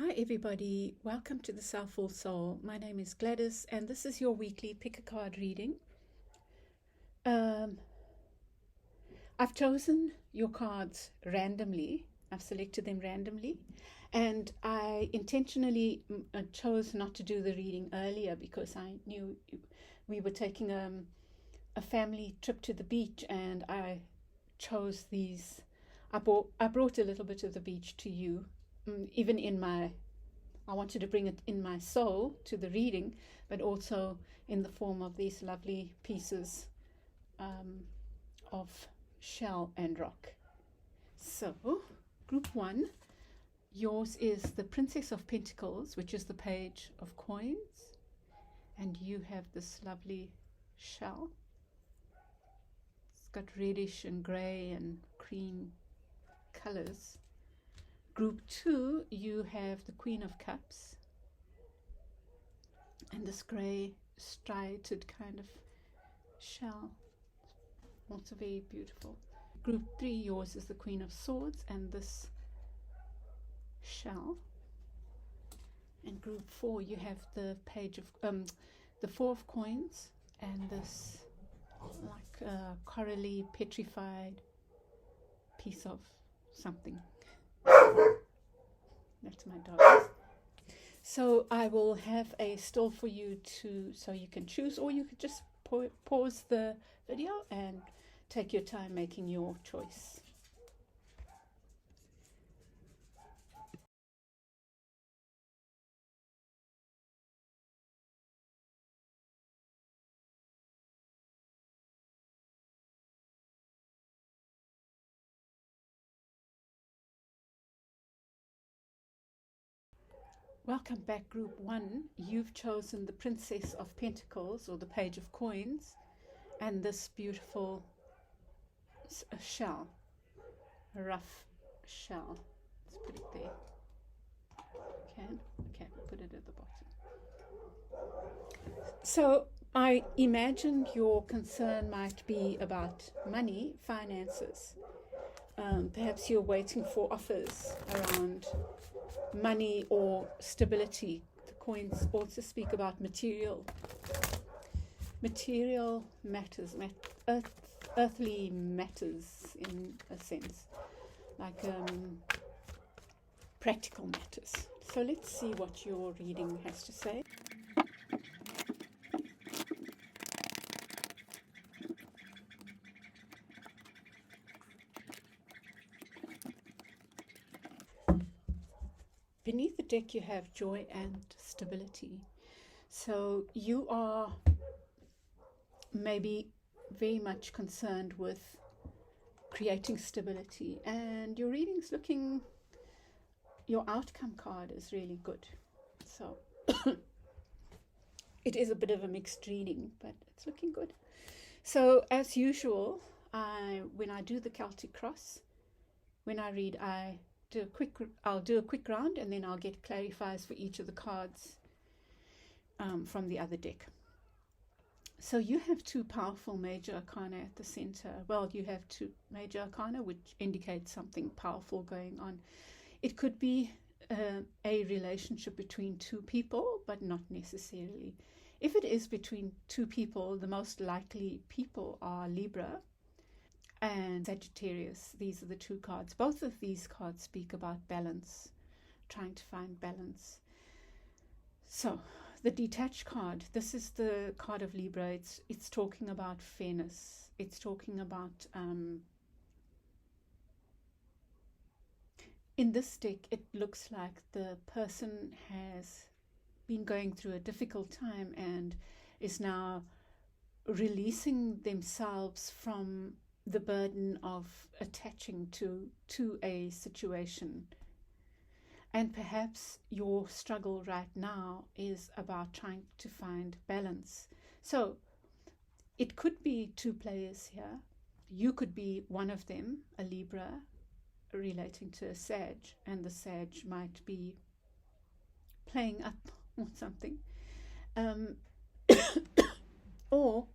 Hi everybody, welcome to the Soulful Soul. My name is Gladys and this is your weekly pick a card reading. I've chosen your cards randomly. I've selected them randomly and I intentionally chose not to do the reading earlier because I knew we were taking a family trip to the beach and I chose these. I brought a little bit of the beach to you, even in I wanted to bring it in my soul to the reading, but also in the form of these lovely pieces of shell and rock. So, group one, yours is the Princess of Pentacles, which is the Page of Coins, and you have this lovely shell. It's got reddish and grey and cream colors. Group two, you have the Queen of Cups and this grey striated kind of shell, also very beautiful. Group three, yours is the Queen of Swords and this shell. And group four, you have the Page of the Four of Coins and this like corally petrified piece of something. That's my dog. So I will have a still for you so you can choose, or you could just pause the video and take your time making your choice. Welcome back, group one. You've chosen the Princess of Pentacles or the Page of Coins and this beautiful shell, a rough shell. Let's put it there. Okay, put it at the bottom. So I imagine your concern might be about money, finances. Perhaps you're waiting for offers around money or stability. The coins also speak about material matters, earthly matters in a sense, like practical matters. So let's see what your reading has to say. Beneath the deck you have joy and stability. So you are maybe very much concerned with creating stability, and your reading's looking, your outcome card is really good. So it is a bit of a mixed reading, but it's looking good. So as usual, when I do the Celtic cross, when I read, I'll do a quick round and then I'll get clarifiers for each of the cards from the other deck. So you have two powerful major arcana at the center. Well, you have two major arcana which indicates something powerful going on. It could be a relationship between two people, but not necessarily. If it is between two people, the most likely people are Libra and Sagittarius. These are the two cards. Both of these cards speak about balance, trying to find balance. So the detached card, this is the card of Libra. It's talking about fairness. It's talking about in this deck it looks like the person has been going through a difficult time and is now releasing themselves from the burden of attaching to a situation. And perhaps your struggle right now is about trying to find balance. So it could be two players here. You could be one of them, a Libra relating to a Sag, and the Sag might be playing up or something. Or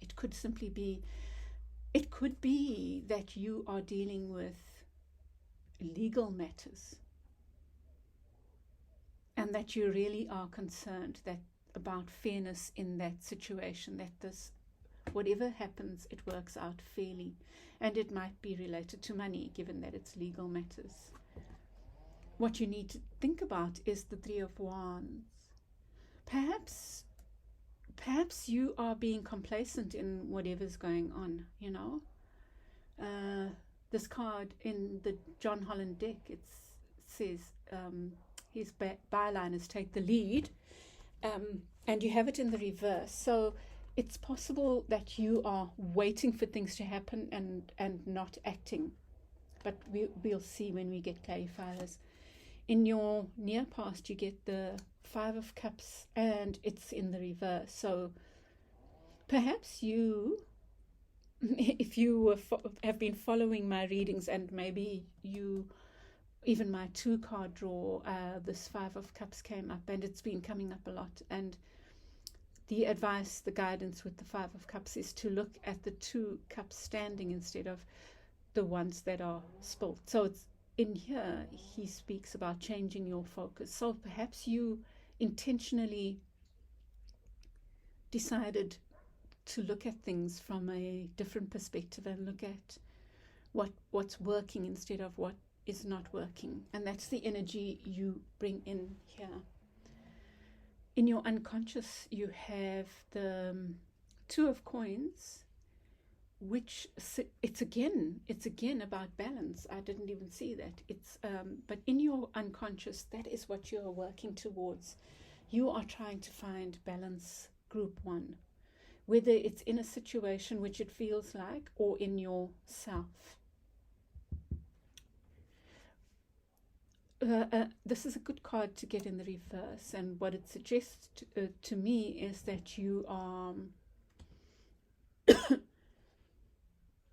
it could simply be, it could be that you are dealing with legal matters. and that you really are concerned that about fairness in that situation, that this, whatever happens, it works out fairly. And it might be related to money, given that it's legal matters. What you need to think about is the Three of Wands. Perhaps you are being complacent in whatever's going on, you know. This card in the John Holland deck, it says his byline is take the lead, and you have it in the reverse. So it's possible that you are waiting for things to happen and not acting. But we'll see when we get clarifiers. In your near past, you get the Five of Cups, and it's in the reverse. So perhaps you, if you have been following my readings, and maybe you, even my 2-card draw, this Five of Cups came up, and it's been coming up a lot. And the advice, the guidance with the Five of Cups is to look at the 2 cups standing instead of the ones that are spilt. So it's in here, he speaks about changing your focus. So perhaps you intentionally decided to look at things from a different perspective and look at what's working instead of what is not working. And that's the energy you bring in here. In your unconscious, you have the Two of Coins, which it's again about balance. I didn't even see that. It's but in your unconscious, that is what you are working towards. You are trying to find balance, group 1, whether it's in a situation which it feels like or in yourself. This is a good card to get in the reverse, and what it suggests to me is that you are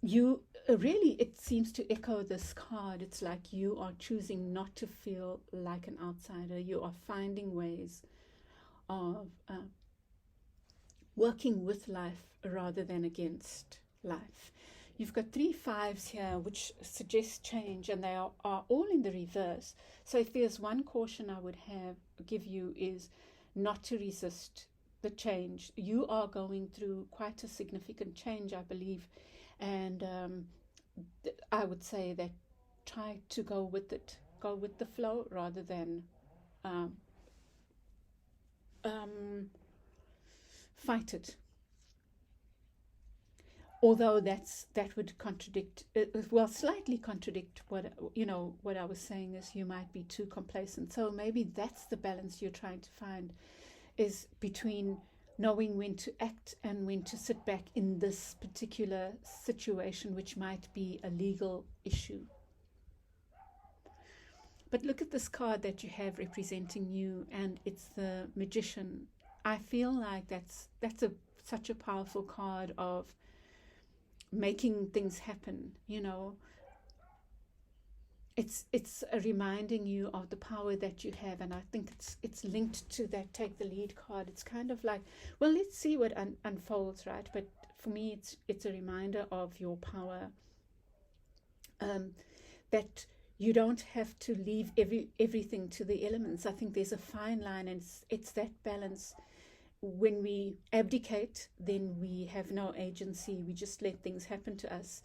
you really, it seems to echo this card. It's like you are choosing not to feel like an outsider. You are finding ways of working with life rather than against life. You've got 3 5s here, which suggest change, and they are all in the reverse. So if there's one caution I would give you is not to resist the change. You are going through quite a significant change, I believe, and I would say that try to go with it, go with the flow rather than fight it. Although that would contradict, slightly contradict what I was saying is you might be too complacent. So maybe that's the balance you're trying to find, is between knowing when to act and when to sit back in this particular situation, which might be a legal issue. But look at this card that you have representing you, and it's the Magician. I feel like that's such a powerful card of making things happen, you know. It's reminding you of the power that you have, and I think it's linked to that take the lead card. It's kind of like, well, let's see what unfolds, right? But for me, it's a reminder of your power, that you don't have to leave everything to the elements. I think there's a fine line, and it's that balance. When we abdicate, then we have no agency. We just let things happen to us.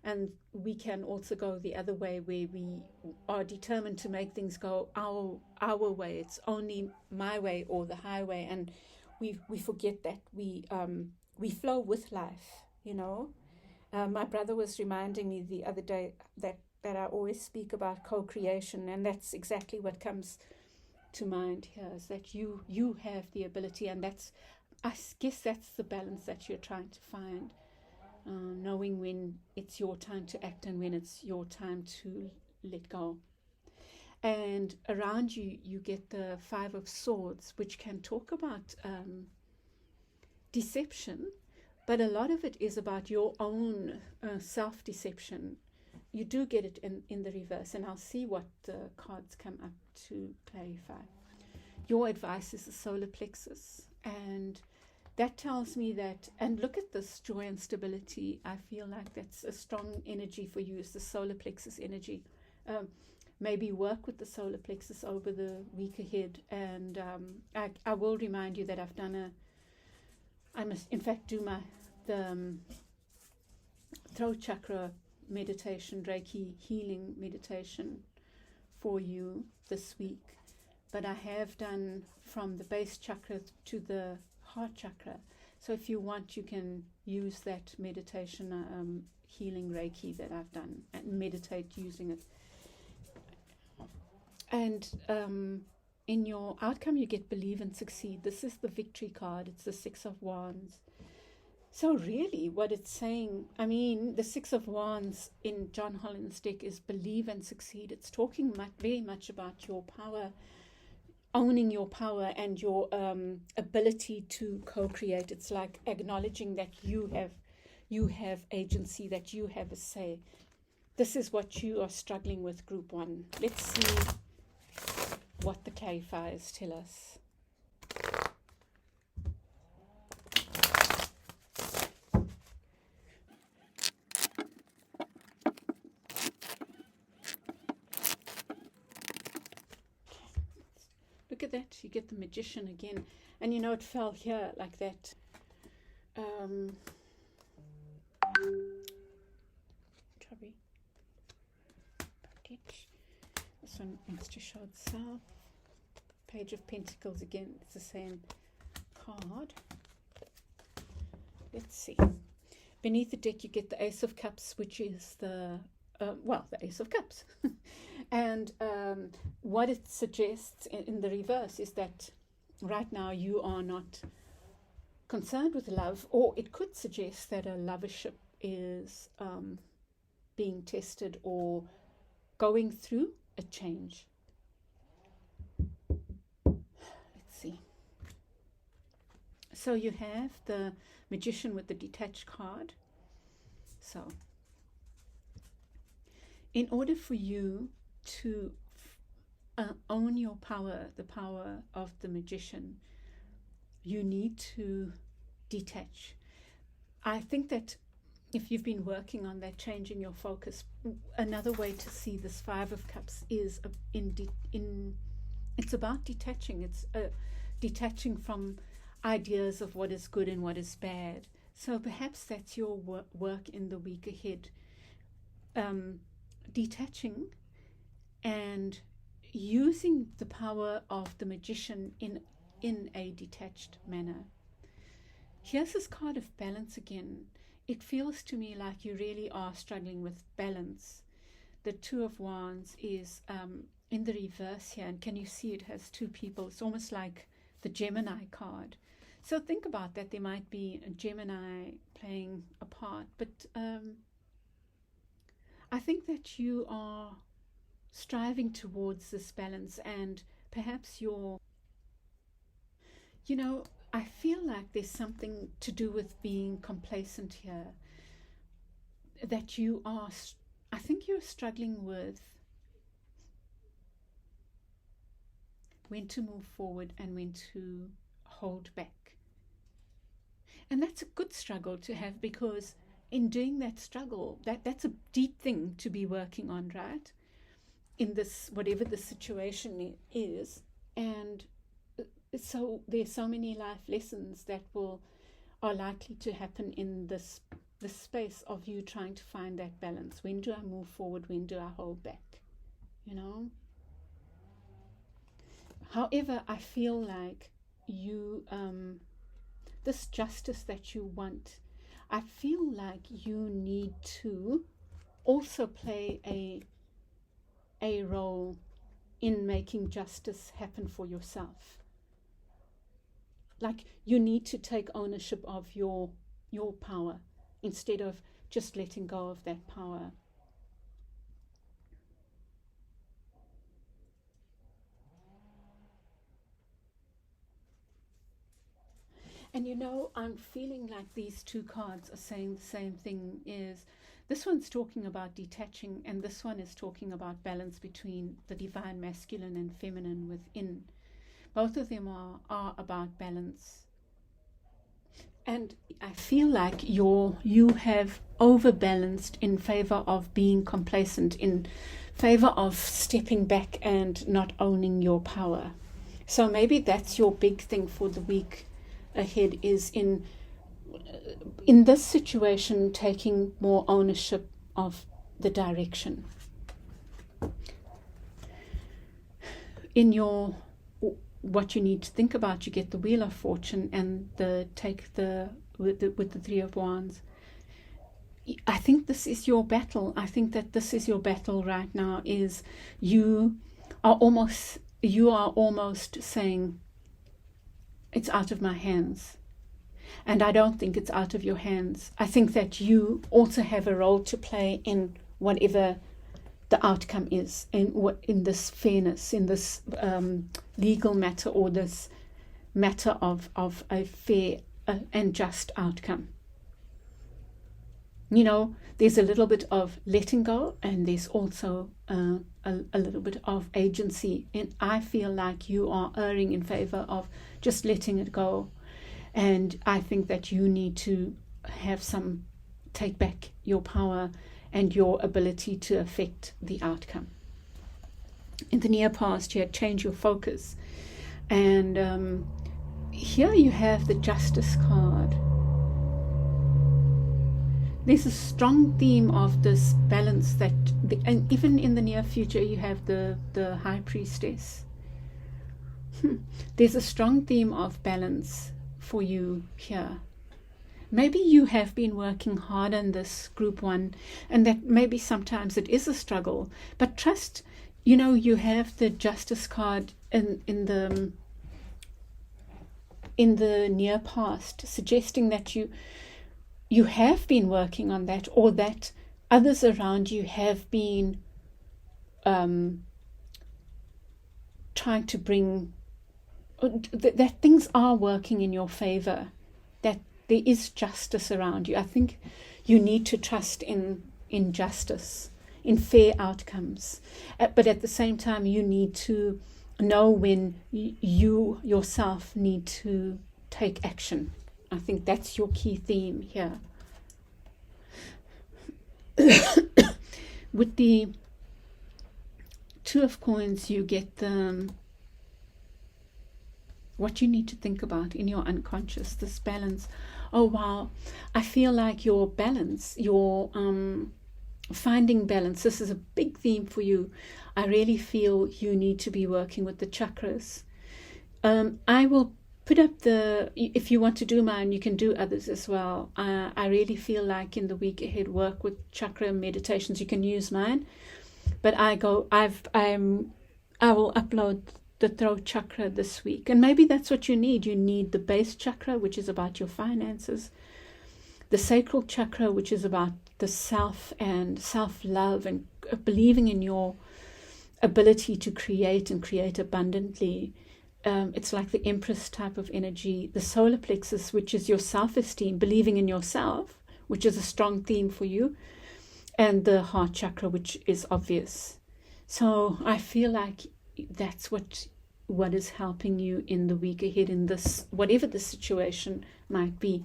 And we can also go the other way, where we are determined to make things go our way. It's only my way or the highway, and we forget that we flow with life, you know. My brother was reminding me the other day that I always speak about co-creation, and that's exactly what comes to mind here, is that you have the ability, and I guess that's the balance that you're trying to find. Knowing when it's your time to act and when it's your time to let go. And around you, you get the Five of Swords, which can talk about deception, but a lot of it is about your own self-deception. You do get it in the reverse, and I'll see what the cards come up to clarify. Your advice is the solar plexus, and that tells me that, and look at this joy and stability. I feel like that's a strong energy for you, is the solar plexus energy. maybe work with the solar plexus over the week ahead. And I will remind you that I must in fact do the throat chakra meditation, Reiki healing meditation for you this week. But I have done from the base chakra to the heart chakra. So if you want, you can use that meditation, healing Reiki that I've done, and meditate using it. And in your outcome, you get believe and succeed. This is the victory card. It's the Six of Wands. So really what it's saying, I mean, the Six of Wands in John Holland's deck is believe and succeed. It's talking very much about your power, owning your power and your ability to co-create. It's like acknowledging that you have agency, that you have a say. This is what you are struggling with, Group 1. Let's see what the clarifiers tell us. Look at that, you get the Magician again. And you know, it fell here like that. This one wants to show itself. Page of Pentacles again, it's the same card. Let's see. Beneath the deck you get the Ace of Cups, which is the Ace of Cups. And what it suggests in the reverse is that right now you are not concerned with love, or it could suggest that a lovership is being tested or going through a change. Let's see. So you have the Magician with the detached card. So in order for you to own your power, the power of the Magician, you need to detach. I think that if you've been working on that, changing your focus, another way to see this Five of Cups is it's about detaching. It's detaching from ideas of what is good and what is bad. So perhaps that's your work in the week ahead. Detaching and using the power of the Magician in a detached manner. Here's this card of Balance again. It feels to me like you really are struggling with balance. The Two of Wands is in the reverse here, and can you see it has two people? It's almost like the Gemini card. So think about that. There might be a Gemini playing a part, but I think that you are striving towards this balance, and perhaps I feel like there's something to do with being complacent here, that I think you're struggling with when to move forward and when to hold back. And that's a good struggle to have, because in doing that struggle, that's a deep thing to be working on, right? In this, whatever the situation is. And so there's so many life lessons that are likely to happen in this space of you trying to find that balance. When do I move forward? When do I hold back? However, I feel like you, this justice that you want, I feel like you need to also play a role in making justice happen for yourself. Like you need to take ownership of your power instead of just letting go of that power. And I'm feeling like these two cards are saying the same thing. Is this one's talking about detaching, and this one is talking about balance between the divine masculine and feminine within. Both of them are about balance. And I feel like you have overbalanced in favor of being complacent, in favor of stepping back and not owning your power. So maybe that's your big thing for the week ahead, is in this situation taking more ownership of the direction. In your what you need to think about, you get the Wheel of Fortune and with the Three of Wands. I think this is your battle. I think that this is your battle right now, is you are almost saying, it's out of my hands. And I don't think it's out of your hands. I think that you also have a role to play in whatever the outcome is, in this fairness, in this legal matter, or this matter of a fair and just outcome. You know, there's a little bit of letting go, and there's also a little bit of agency. And I feel like you are erring in favor of just letting it go. And I think that you need to take back your power and your ability to affect the outcome. In the near past, you had changed your focus. And here you have the Justice card. There's a strong theme of this balance and even in the near future, you have the High Priestess. There's a strong theme of balance for you here. Maybe you have been working hard on this, Group 1, and that maybe sometimes it is a struggle, but trust, you have the Justice card in the near past, suggesting that you have been working on that, or that others around you have been trying to bring, that things are working in your favor, that there is justice around you. I think you need to trust in justice, in fair outcomes. But at the same time, you need to know when you yourself need to take action. I think that's your key theme here. With the Two of Coins, you get what you need to think about in your unconscious, this balance. Oh wow, I feel like your balance, your finding balance, this is a big theme for you. I really feel you need to be working with the chakras. I will put up if you want to do mine, you can do others as well. I really feel like in the week ahead, work with chakra meditations. You can use mine, but I will upload the throat chakra this week, and maybe that's what you need. You need the base chakra, which is about your finances, the sacral chakra, which is about the self and self-love and believing in your ability to create and create abundantly. It's like the Empress type of energy. The solar plexus, which is your self-esteem, believing in yourself, which is a strong theme for you, and the heart chakra, which is obvious. So I feel like that's what is helping you in the week ahead, in this, whatever the situation might be,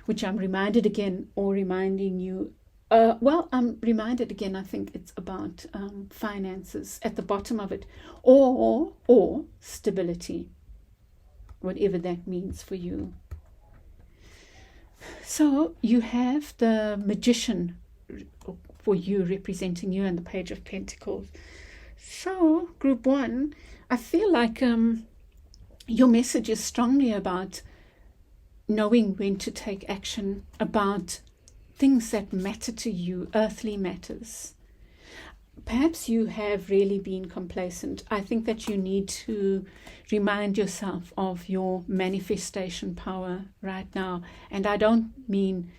which I'm reminded again, or reminding you. I'm reminded again, I think it's about finances at the bottom of it, or stability, whatever that means for you. So you have the Magician for you, representing you, and the Page of Pentacles. So Group 1, I feel like your message is strongly about knowing when to take action, about things that matter to you, earthly matters. Perhaps you have really been complacent. I think that you need to remind yourself of your manifestation power right now. And I don't mean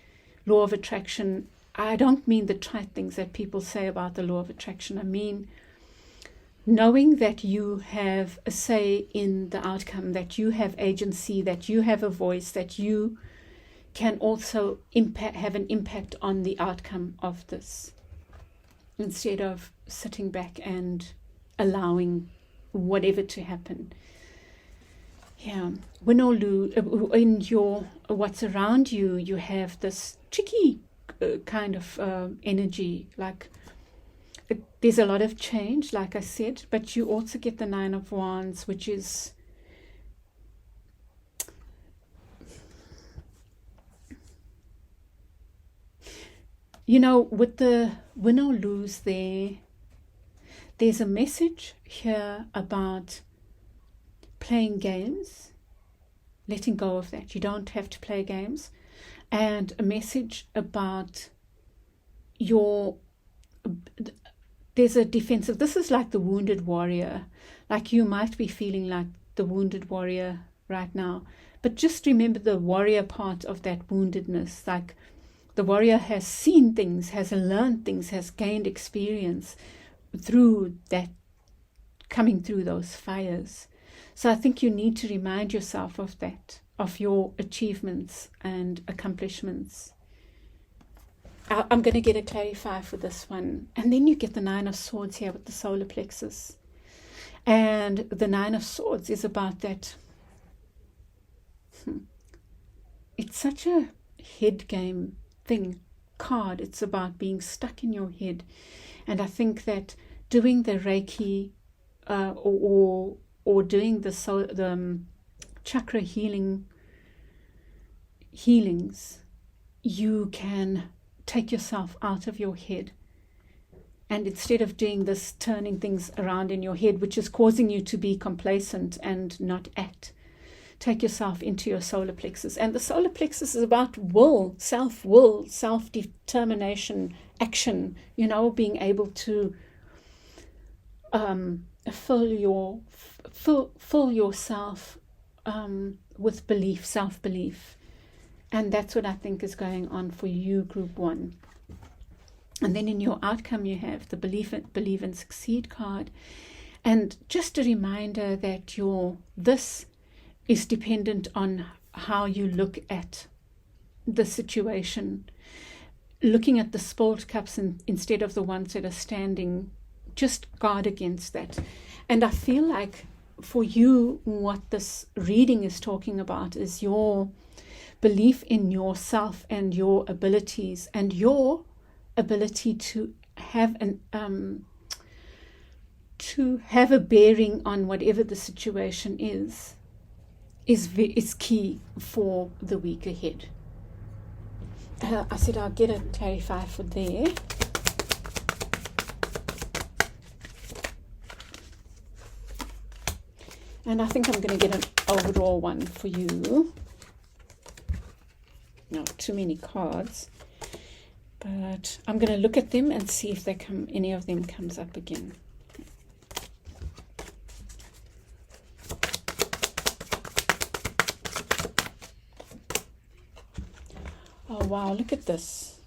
law of attraction. I don't mean the trite things that people say about the law of attraction. I mean knowing that you have a say in the outcome, that you have agency, that you have a voice, that you can also have an impact on the outcome of this, instead of sitting back and allowing whatever to happen. Yeah, win or lose in your what's around you. You have this tricky kind of energy. Like there's a lot of change, like I said, but you also get the Nine of Wands, which is with the win or lose there's a message here about playing games, letting go of that. You don't have to play games. And a message about there's a defensive, this is like the wounded warrior. Like you might be feeling like the wounded warrior right now. But just remember the warrior part of that woundedness. Like the warrior has seen things, has learned things, has gained experience through that, coming through those fires. So I think you need to remind yourself of that, of your achievements and accomplishments. I'm going to get a clarify for this one. And then you get the Nine of Swords here with the solar plexus. And the Nine of Swords is about that. It's such a head game card. It's about being stuck in your head. And I think that doing the Reiki or doing the chakra healings, you can take yourself out of your head. And instead of doing this, turning things around in your head, which is causing you to be complacent and not act, take yourself into your solar plexus. And the solar plexus is about will, self-determination, action, being able to fill yourself with belief, self-belief. And that's what I think is going on for you, Group 1. And then in your outcome, you have the Believe and Succeed card. And just a reminder that this is dependent on how you look at the situation. Looking at the spilled cups instead of the ones that are standing, just guard against that. And I feel like for you, what this reading is talking about is your belief in yourself and your abilities, and your ability to have a bearing on whatever the situation is key for the week ahead. I said I'll get a clarify for there. And I think I'm going to get an overall one for you. Not too many cards, but I'm going to look at them and see if any of them comes up again. Oh wow, look at this.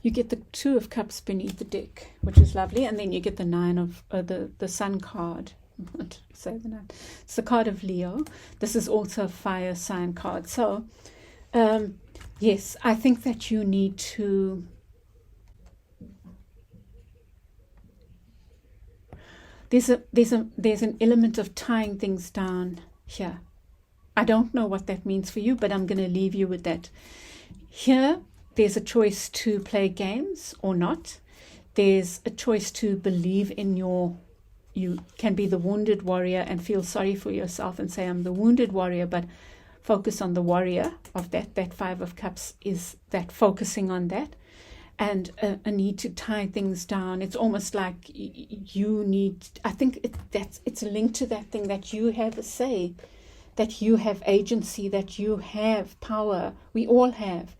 You get the Two of Cups beneath the deck, which is lovely, and then you get the Nine of the Sun card. It's the card of Leo. This is also a fire sign card. So yes, I think that you need to there's an element of tying things down here. I don't know what that means for you, but I'm going to leave you with that. Here, there's a choice to play games or not. There's a choice to believe in you can be the wounded warrior and feel sorry for yourself and say, I'm the wounded warrior, but focus on the warrior of that. That Five of Cups is that, focusing on that, and a need to tie things down. It's almost like you need, I think it's linked to that thing that you have a say, that you have agency, that you have power. We all have,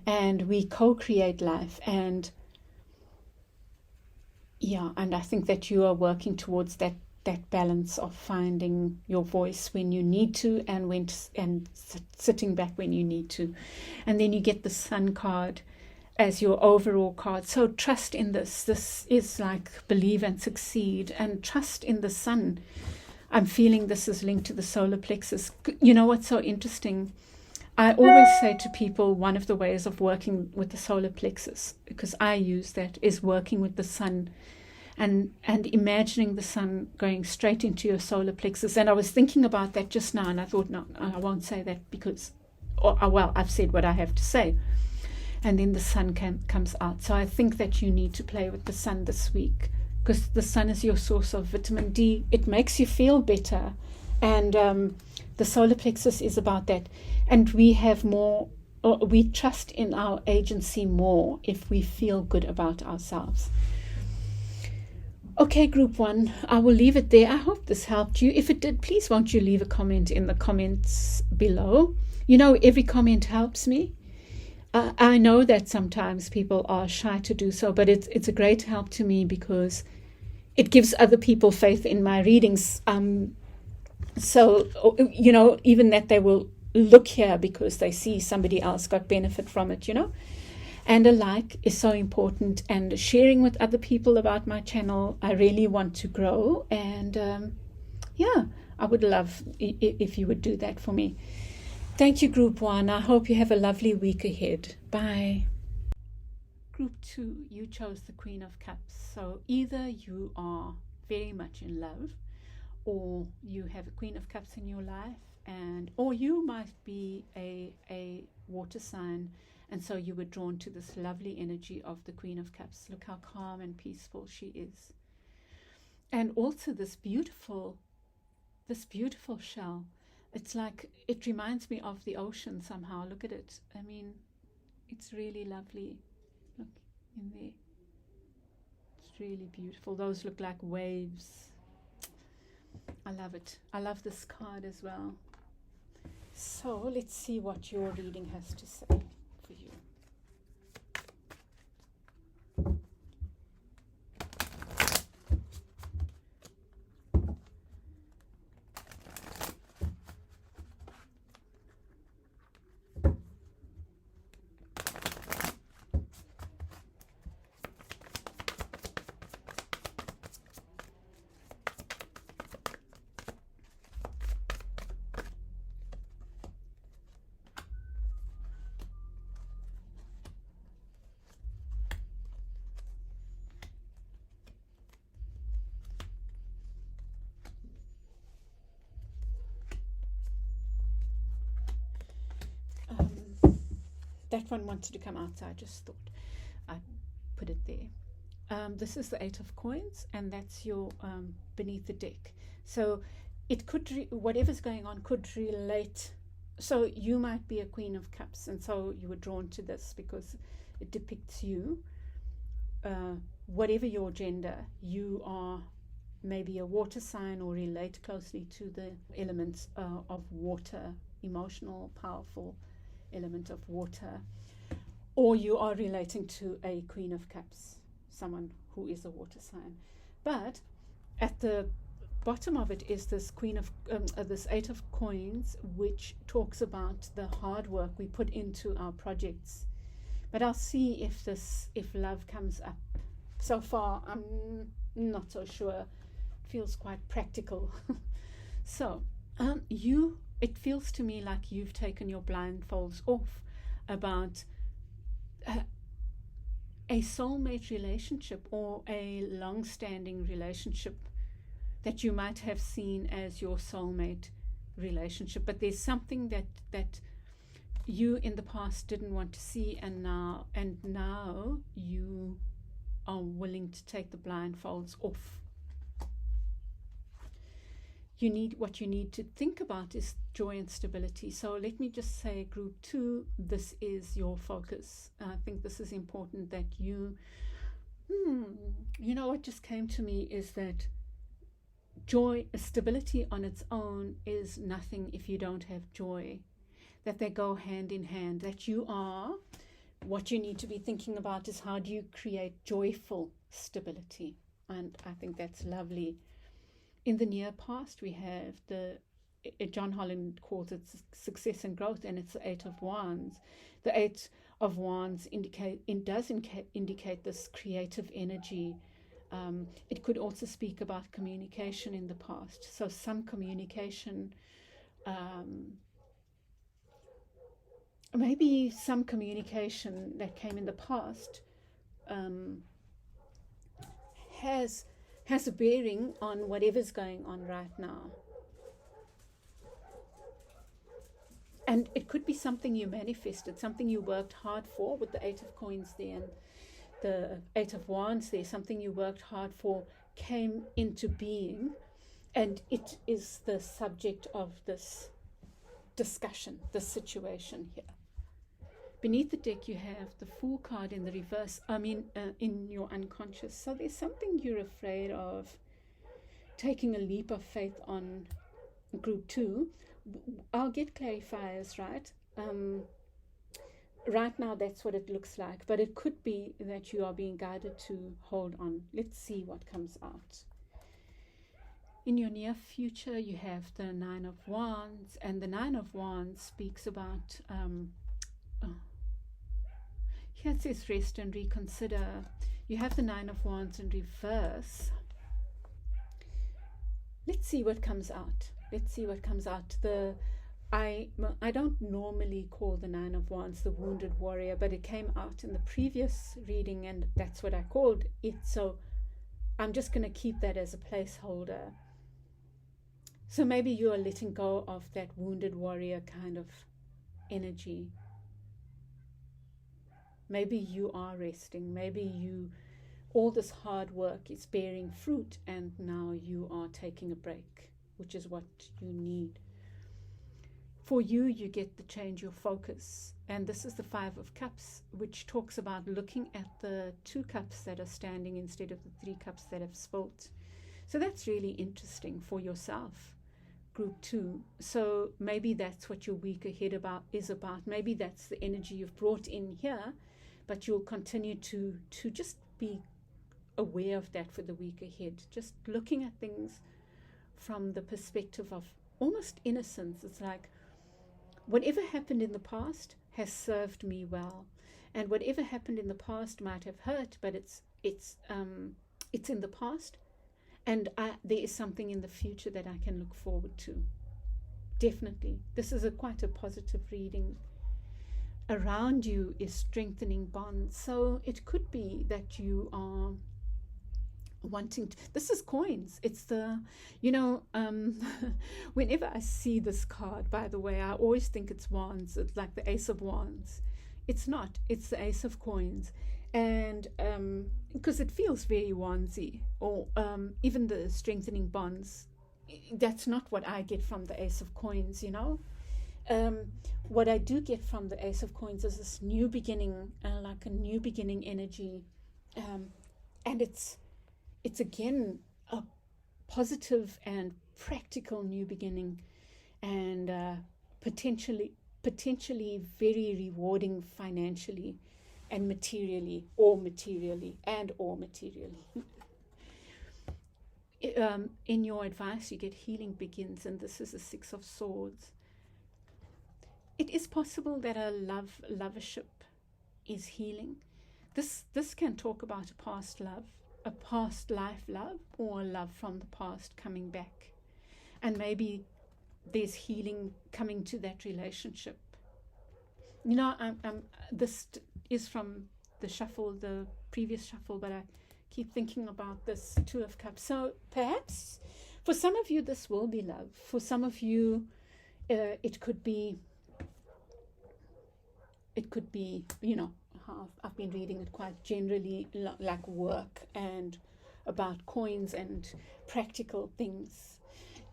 and we co-create life. And yeah, and I think that you are working towards that balance of finding your voice when you need to, and sitting back when you need to. And then you get the Sun card as your overall card. So trust in this. This is like believe and succeed, and trust in the Sun. I'm feeling this is linked to the solar plexus. You know what's so interesting? I always say to people, one of the ways of working with the solar plexus, because I use that, is working with the Sun. and imagining the sun going straight into your solar plexus. And I was thinking about that just now, and I thought, no, I won't say that because, well, I've said what I have to say. And then the sun comes out. So I think that you need to play with the sun this week, because the sun is your source of vitamin D. It makes you feel better. And the solar plexus is about that. And we have more, we trust in our agency more if we feel good about ourselves. Okay, group 1, I will leave it there. I hope this helped you. If it did, please won't you leave a comment in the comments below. You know, every comment helps me. I know that sometimes people are shy to do so, but it's a great help to me because it gives other people faith in my readings. So, you know, even that they will look here because they see somebody else got benefit from it, you know. And a like is so important, and sharing with other people about my channel. I really want to grow, and yeah, I would love if you would do that for me. Thank you, Group 1. I hope you have a lovely week ahead. Bye. Group 2, you chose the Queen of Cups. So either you are very much in love, or you have a Queen of Cups in your life, or you might be a water sign, and so you were drawn to this lovely energy of the Queen of Cups. Look how calm and peaceful she is. And also this beautiful shell. It's like, it reminds me of the ocean somehow. Look at it. I mean, it's really lovely. Look in there. It's really beautiful. Those look like waves. I love it. I love this card as well. So let's see what your reading has to say for you. That one wanted to come out, so I just thought I'd put it there. This is the 8 of coins, and that's your beneath the deck. So it could, whatever's going on could relate. So you might be a Queen of Cups, and so you were drawn to this because it depicts you. Whatever your gender, you are maybe a water sign or relate closely to the elements of water, emotional, powerful element of water, or you are relating to a Queen of Cups, someone who is a water sign. But at the bottom of it is this this 8 of coins, which talks about the hard work we put into our projects. But I'll see if love comes up. So far, I'm not so sure. It feels quite practical. So it feels to me like you've taken your blindfolds off about a soulmate relationship or a long-standing relationship that you might have seen as your soulmate relationship. But there's something that you in the past didn't want to see, and now you are willing to take the blindfolds off. What you need to think about is joy and stability. So let me just say, Group 2, this is your focus. I think this is important, that you know, what just came to me is that joy, stability on its own is nothing if you don't have joy, that they go hand in hand, that what you need to be thinking about is how do you create joyful stability. And I think that's lovely. In the near past, we have John Holland calls it success and growth, and it's the 8 of Wands. The 8 of Wands does indicate this creative energy. It could also speak about communication in the past. So some communication, maybe some communication that came in the past has a bearing on whatever's going on right now. And it could be something you manifested, something you worked hard for, with the 8 of coins there and the 8 of wands there. Something you worked hard for came into being, and it is the subject of this discussion, this situation here. Beneath the deck you have the Fool card in the reverse, in your unconscious. So there's something you're afraid of taking a leap of faith on, group 2. I'll get clarifiers, right? Right now that's what it looks like, but it could be that you are being guided to hold on. Let's see what comes out. In your near future you have the 9 of wands, and the 9 of wands speaks about here it says rest and reconsider. You have the 9 of wands in reverse. Let's see what comes out. Let's see what comes out. I don't normally call the 9 of wands the wounded warrior, but it came out in the previous reading and that's what I called it. So I'm just going to keep that as a placeholder. So maybe you are letting go of that wounded warrior kind of energy. Maybe you are resting. Maybe all this hard work is bearing fruit and now you are taking a break, which is what you need. For you, you get to change your focus. And this is the 5 of cups, which talks about looking at the 2 cups that are standing instead of the 3 cups that have spilt. So that's really interesting for yourself, group 2. So maybe that's what your week ahead is about. Maybe that's the energy you've brought in here, but you'll continue to just be aware of that for the week ahead. Just looking at things from the perspective of almost innocence. It's like, whatever happened in the past has served me well, and whatever happened in the past might have hurt, but it's in the past, and there is something in the future that I can look forward to. Definitely, this is quite a positive reading. Around you is strengthening bonds, so it could be that you are wanting to, this is coins. It's the, whenever I see this card, by the way, I always think it's wands. It's like the Ace of Wands. It's not. It's the Ace of Coins. And because it feels very wandsy, or even the strengthening bonds, that's not what I get from the Ace of Coins, What I do get from the Ace of Coins is this new beginning, like a new beginning energy. And it's again a positive and practical new beginning, and potentially very rewarding financially and materially, or materially. In your advice, you get healing begins, and this is the 6 of Swords. It is possible that a lovership is healing. This can talk about a past love, a past life love, or a love from the past coming back, and maybe there's healing coming to that relationship. This is from the shuffle, the previous shuffle, but I keep thinking about this 2 of Cups. So perhaps for some of you this will be love. For some of you it could be, I've been reading it quite generally, like work and about coins and practical things.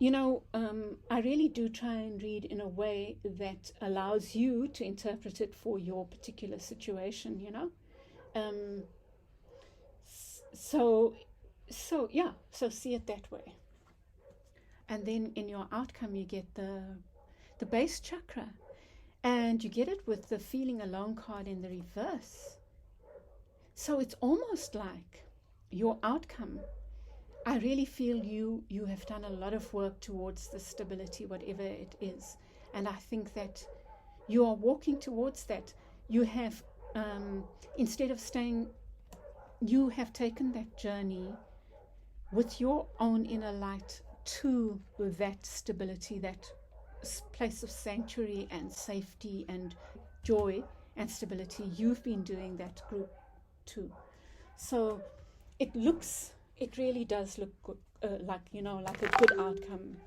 I really do try and read in a way that allows you to interpret it for your particular situation, So see it that way. And then in your outcome you get the base chakra, and you get it with the feeling alone card in the reverse. So it's almost like your outcome, I really feel you have done a lot of work towards the stability, whatever it is. And I think that you are walking towards that. You have, instead of staying, you have taken that journey with your own inner light to that stability, that place of sanctuary and safety and joy and stability. You've been doing that, group 2. So it looks it really does look good, like, you know, like a good outcome.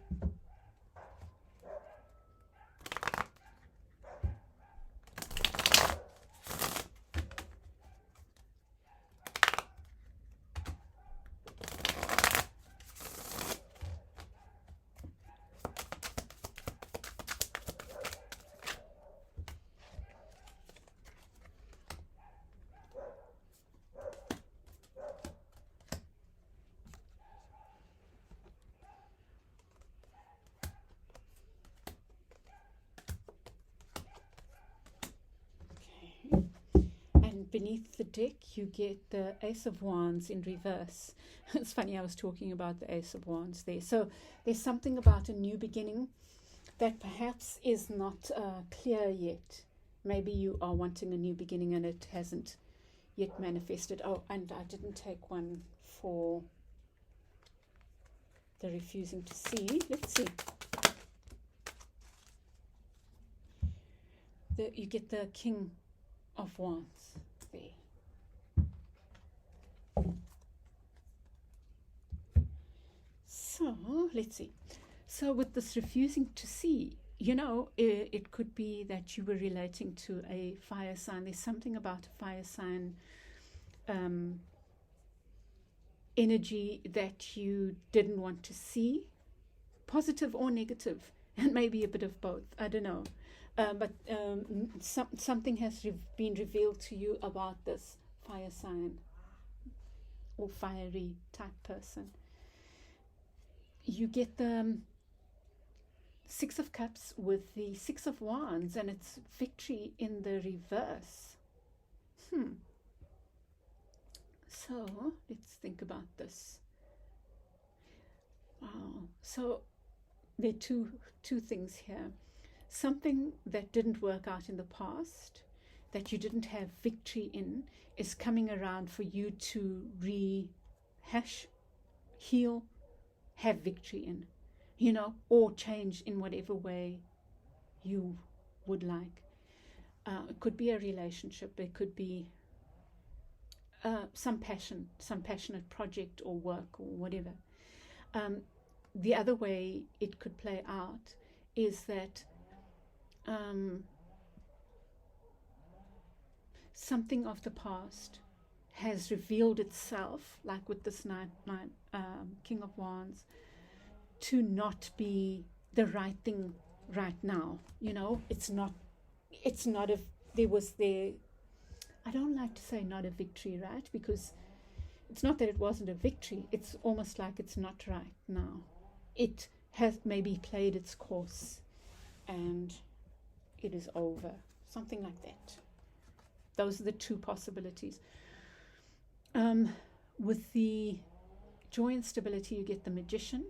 And beneath the deck, you get the Ace of Wands in reverse. It's funny, I was talking about the Ace of Wands there. So there's something about a new beginning that perhaps is not clear yet. Maybe you are wanting a new beginning and it hasn't yet manifested. Oh, and I didn't take one for the refusing to see. Let's see. You get the King of Wands there. So let's see. So with this refusing to see, you know, it could be that you were relating to a fire sign. There's something about a fire sign energy that you didn't want to see, positive or negative, and maybe a bit of both. I don't know. But something has been revealed to you about this fire sign or fiery type person. You get the Six of Cups with the Six of Wands, and it's victory in the reverse. So let's think about this. Wow. So there are two things here. Something that didn't work out in the past, that you didn't have victory in, is coming around for you to rehash, heal, have victory in, you know, or change in whatever way you would like. It could be a relationship. It could be some passionate project or work or whatever. The other way it could play out is that something of the past has revealed itself, like with this King of Wands, to not be the right thing right now. You know, it's not I don't like to say not a victory, right? Because it's not that it wasn't a victory. It's almost like it's not right now. It has maybe played its course and it is over. Something like that. Those are the two possibilities. With the joy and stability, you get the Magician.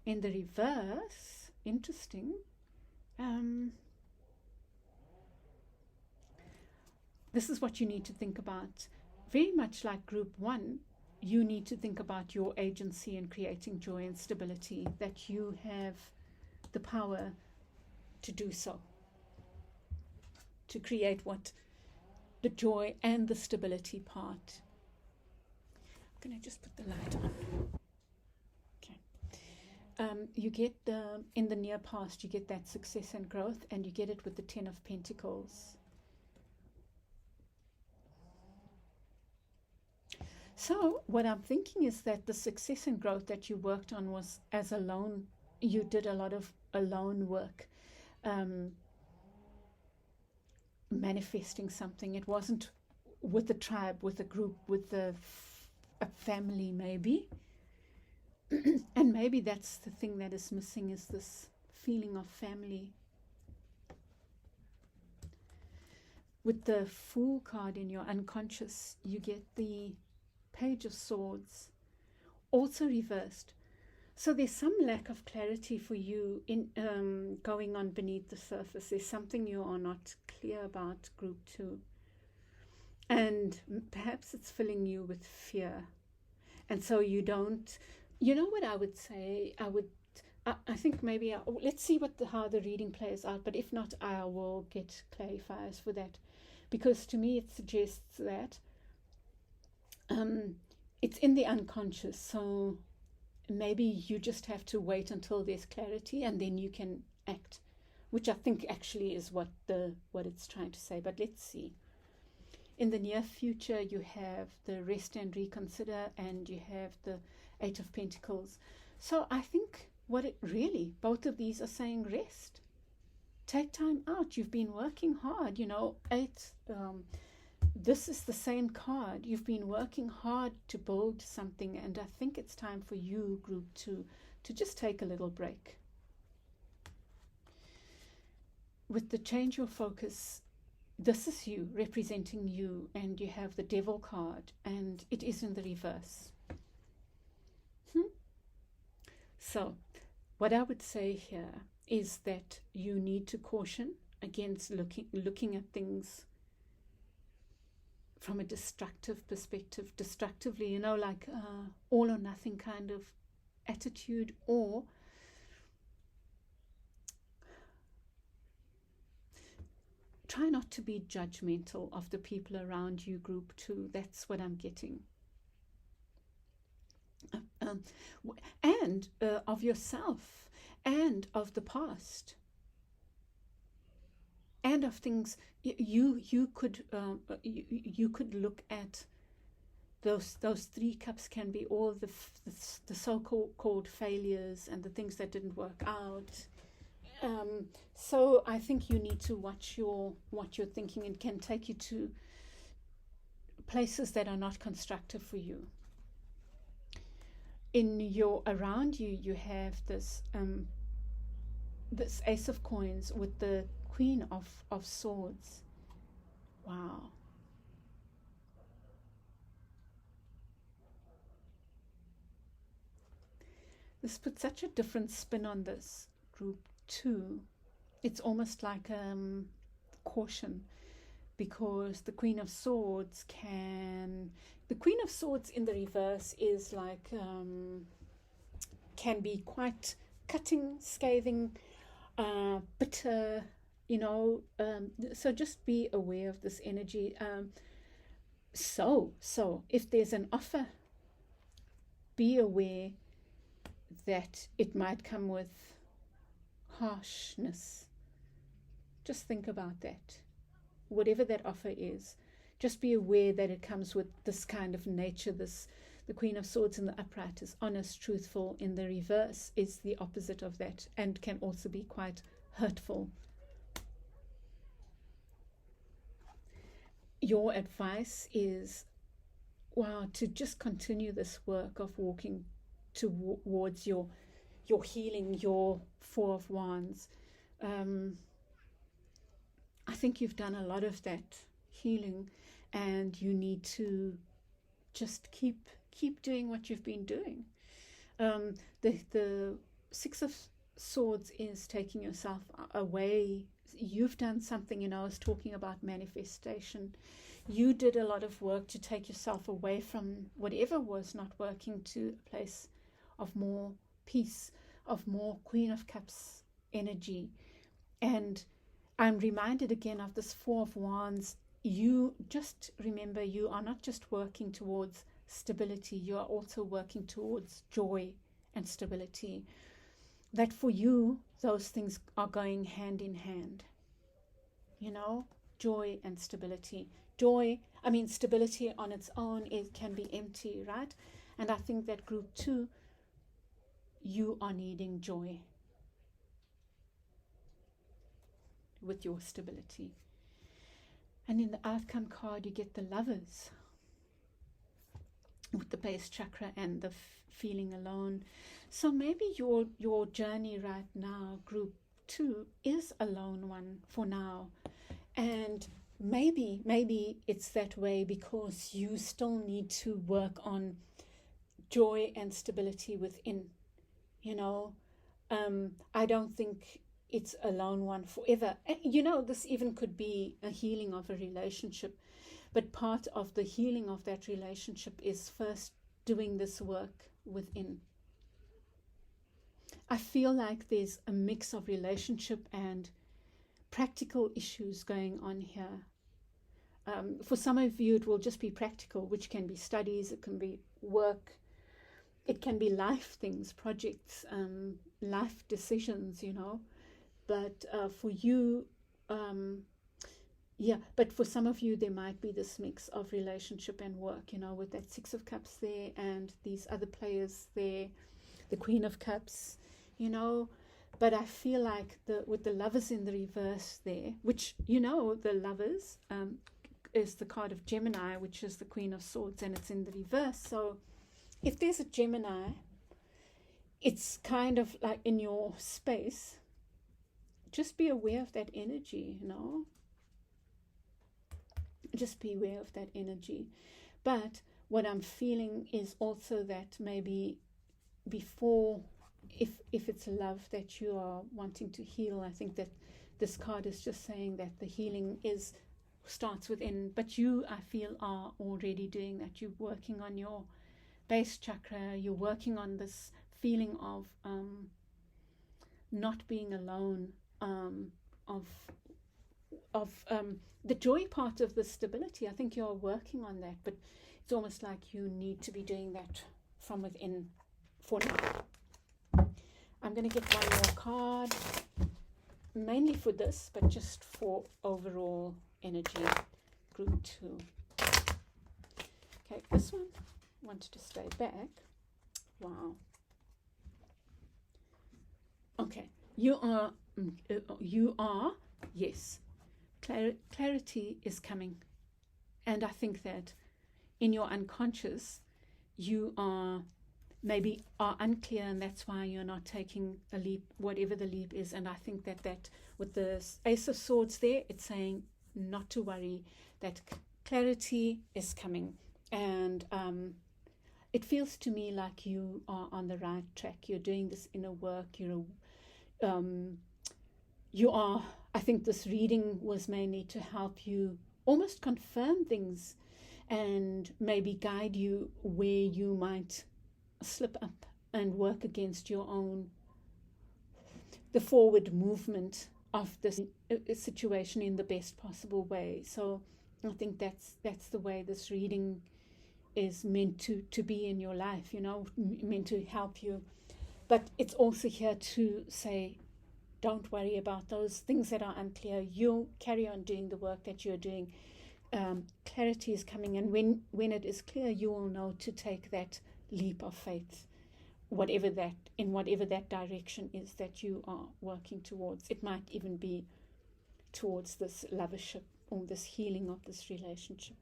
In the reverse, interesting. This is what you need to think about. Very much like group 1, you need to think about your agency in creating joy and stability, that you have the power to do so, to create what the joy and the stability part. I'm going to just put the light on. Okay. You get in the near past, you get that success and growth, and you get it with the 10 of Pentacles. So what I'm thinking is that the success and growth that you worked on was as alone. You did a lot of alone work, manifesting something. It wasn't with a tribe, with a group, with a family maybe. And maybe that's the thing that is missing, is this feeling of family. With the Fool card in your unconscious, you get the Page of Swords, also reversed. So there's some lack of clarity for you in going on beneath the surface. There's something you are not clear about, group 2. And perhaps it's filling you with fear. And so you don't, you know what I would say? I think maybe, let's see how the reading plays out. But if not, I will get clarifiers for that. Because to me it suggests that it's in the unconscious. So maybe you just have to wait until there's clarity and then you can act, which I think actually is what it's trying to say. But let's see. In the near future, you have the rest and reconsider, and you have the Eight of Pentacles. So I think both of these are saying rest. Take time out. You've been working hard, this is the same card. You've been working hard to build something, and I think it's time for you, group 2, to just take a little break. With the change your focus, this is you, representing you, and you have the Devil card, and it is in the reverse. So, what I would say here is that you need to caution against looking at things from a destructive perspective, destructively, like all or nothing kind of attitude, or try not to be judgmental of the people around you, group 2. That's what I'm getting. And of yourself, and of the past, and of things you could look at. Those 3 cups can be all the so-called failures and the things that didn't work out. So I think you need to watch what you're thinking. It can take you to places that are not constructive for you. Around you, you have this Ace of Coins with the Queen of Swords. Wow. This puts such a different spin on this, group 2. It's almost like caution, because the Queen of Swords in the reverse is like can be quite cutting, scathing, bitter, so just be aware of this energy. So if there's an offer, be aware that it might come with harshness. Just think about that. Whatever that offer is, just be aware that it comes with this kind of nature. The Queen of Swords in the upright is honest, truthful. In the reverse is the opposite of that, and can also be quite hurtful. Your advice is, to just continue this work of walking towards your healing, your Four of Wands. I think you've done a lot of that healing, and you need to just keep doing what you've been doing. The Six of Swords is taking yourself away. You've done something, I was talking about manifestation. You did a lot of work to take yourself away from whatever was not working to a place of more peace, of more Queen of Cups energy. And I'm reminded again of this Four of Wands. You just remember, you are not just working towards stability, you are also working towards joy and stability. That for you, those things are going hand in hand. Joy and stability. Stability on its own, it can be empty, right? And I think that group 2, you are needing joy with your stability. And in the outcome card, you get the Lovers with the base chakra and the feeling alone. So maybe your journey right now, group 2, is a lone one for now. And maybe it's that way because you still need to work on joy and stability within. I don't think it's a lone one forever. This even could be a healing of a relationship, but part of the healing of that relationship is first doing this work within. I feel like there's a mix of relationship and practical issues going on here. For some of you, it will just be practical, which can be studies, it can be work, it can be life things, projects, life decisions, you know. But for you, yeah, but for some of you, there might be this mix of relationship and work, you know, with that Six of Cups there and these other players there, the Queen of Cups, you know. But I feel like with the Lovers in the reverse there, which, you know, the Lovers is the card of Gemini, which is the Queen of Swords, and it's in the reverse. So if there's a Gemini, it's kind of like in your space. Just be aware of that energy, you know. Just be aware of that energy. But what I'm feeling is also that maybe before, if it's love that you are wanting to heal, I think that this card is just saying that the healing starts within, but you, I feel, are already doing that. You're working on your base chakra, you're working on this feeling of not being alone, of the joy part of the stability. I think you're working on that, but it's almost like you need to be doing that from within for now. I'm going to get one more card, mainly for this, but just for overall energy, group 2. Okay, this one wanted to stay back. Wow. Okay, you are, yes, clarity is coming. And I think that in your unconscious, you maybe are unclear, and that's why you're not taking a leap, whatever the leap is. And I think that with the Ace of Swords there, it's saying not to worry, that clarity is coming. And it feels to me like you are on the right track. You're doing this inner work. You are, I think this reading was mainly to help you almost confirm things and maybe guide you where you might slip up and work against your own, the forward movement of this situation in the best possible way. So I think that's the way this reading is meant to be in your life, you know, meant to help you. But it's also here to say, don't worry about those things that are unclear. You'll carry on doing the work that you're doing. Clarity is coming, and when it is clear, you will know to take that leap of faith, whatever that direction is that you are working towards. It might even be towards this lovership or this healing of this relationship.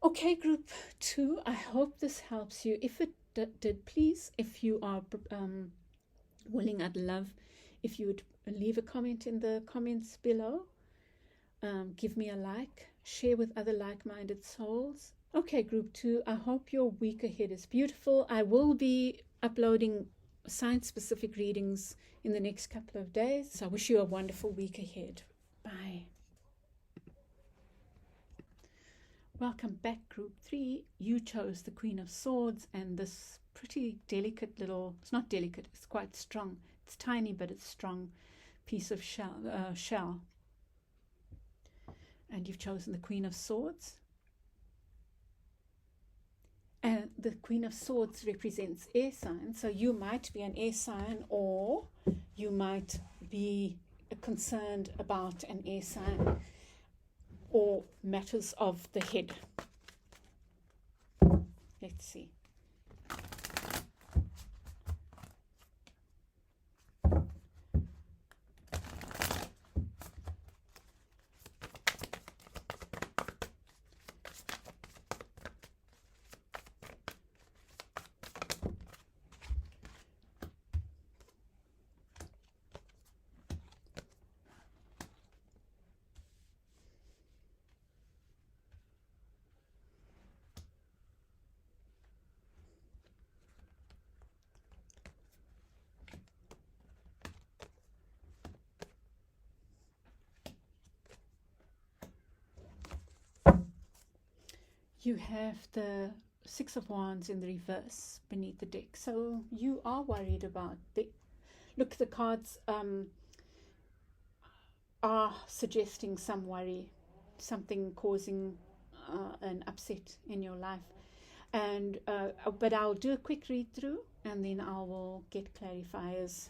Okay, group 2, I hope this helps you. If it did, please, if you are willing, I'd love if you would leave a comment in the comments below. Give me a like, share with other like-minded souls. Okay, group 2, I hope your week ahead is beautiful. I will be uploading science-specific readings in the next couple of days. So I wish you a wonderful week ahead. Bye. Welcome back, group 3. You chose the Queen of Swords and this pretty delicate little, it's not delicate, it's quite strong. It's tiny, but it's strong piece of shell. And you've chosen the Queen of Swords. And the Queen of Swords represents air signs. So you might be an air sign, or you might be concerned about an air sign or matters of the head. Let's see. You have the Six of Wands in the reverse beneath the deck. So you are worried about look, the cards are suggesting some worry. something causing an upset in your life. And but I'll do a quick read through, and then I will get clarifiers.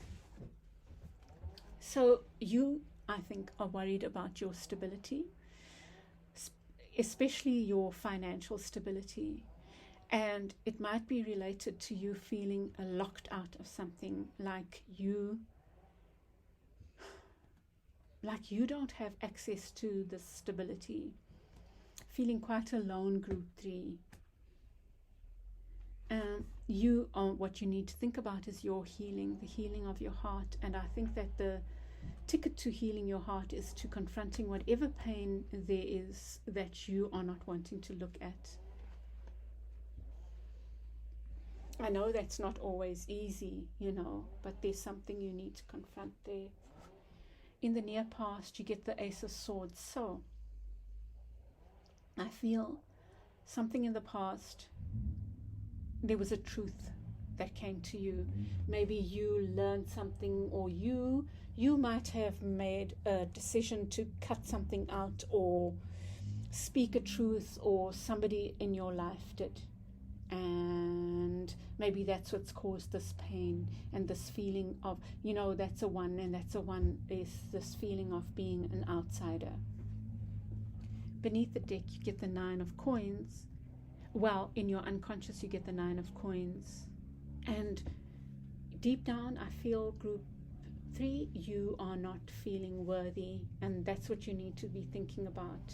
So you, I think, are worried about your stability, especially your financial stability. And it might be related to you feeling locked out of something, like you don't have access to this stability, feeling quite alone, group 3. What you need to think about is your healing, the healing of your heart. And I think that the ticket to healing your heart is to confronting whatever pain there is that you are not wanting to look at. I know that's not always easy, but there's something you need to confront there. In the near past, you get the Ace of Swords. So I feel something in the past, there was a truth that came to you. Maybe you learned something, or you might have made a decision to cut something out or speak a truth, or somebody in your life did. And maybe that's what's caused this pain and this feeling of, that's a 1, and that's a 1 is this feeling of being an outsider. Beneath the deck, you get the 9 of coins. Well, in your unconscious, you get the 9 of coins. And deep down, I feel group 3, you are not feeling worthy. And that's what you need to be thinking about.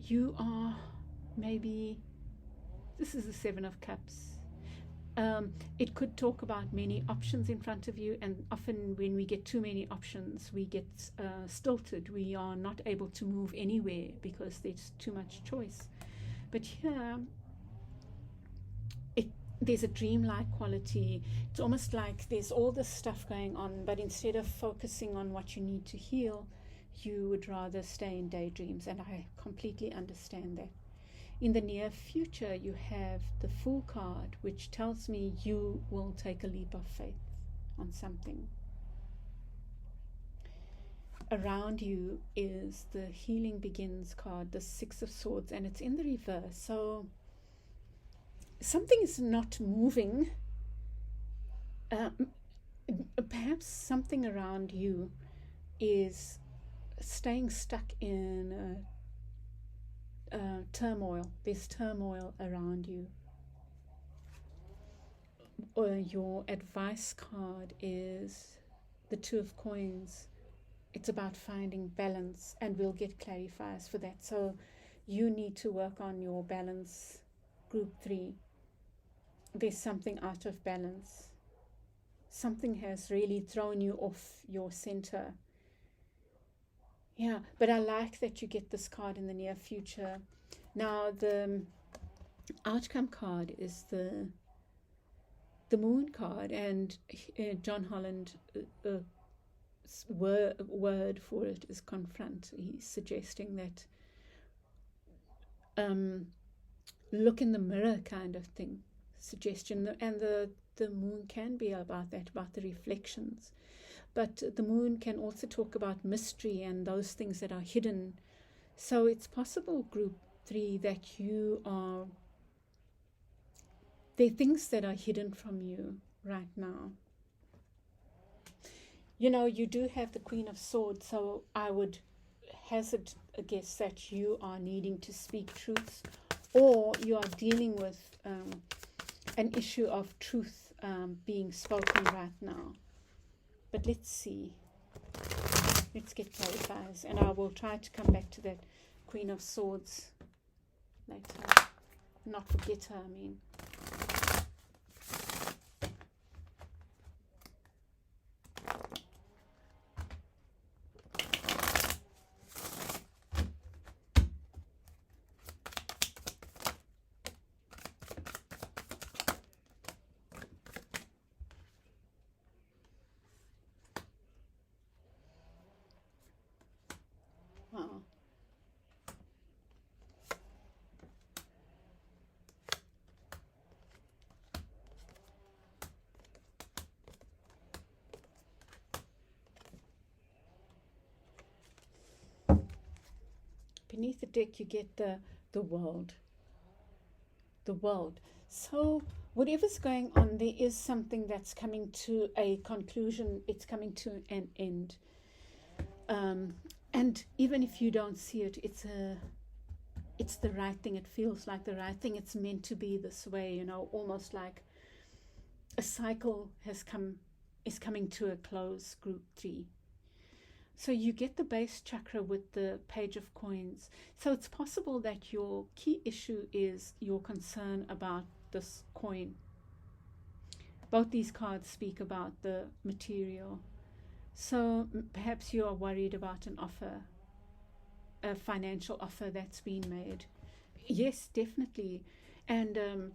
You are maybe, this is the 7 of Cups. It could talk about many options in front of you, and often when we get too many options, we get stilted. We are not able to move anywhere because there's too much choice. But here, there's a dreamlike quality. It's almost like there's all this stuff going on, but instead of focusing on what you need to heal, you would rather stay in daydreams, and I completely understand that. In the near future, you have the Fool card, which tells me you will take a leap of faith on something. Around you is the Healing Begins card, the 6 of Swords, and it's in the reverse. So something is not moving. Perhaps something around you is staying stuck in turmoil. There's turmoil around you. Your advice card is the 2 of Coins. It's about finding balance, and we'll get clarifiers for that. So you need to work on your balance, group 3. There's something out of balance. Something has really thrown you off your center. Yeah, but I like that you get this card in the near future. Now, the outcome card is the Moon card, and John Holland, word for it is confront. He's suggesting that look in the mirror kind of thing, suggestion. And the moon can be about that, about the reflections. But the moon can also talk about mystery and those things that are hidden. So it's possible, group 3, that there are things that are hidden from you right now. You do have the Queen of Swords, so I would hazard a guess that you are needing to speak truths, or you are dealing with an issue of truth being spoken right now. But let's see. Let's get clarifiers, and I will try to come back to that Queen of Swords later. Not forget her, I mean. Wow. Beneath the deck, you get the world. The world. So whatever's going on, there is something that's coming to a conclusion. It's coming to an end. And even if you don't see it, it's the right thing. It feels like the right thing. It's meant to be this way, you know, almost like a cycle is coming to a close, group 3. So you get the base chakra with the Page of Coins. So it's possible that your key issue is your concern about this coin. Both these cards speak about the material. So perhaps you are worried about an offer, a financial offer that's been made. Yes, definitely. And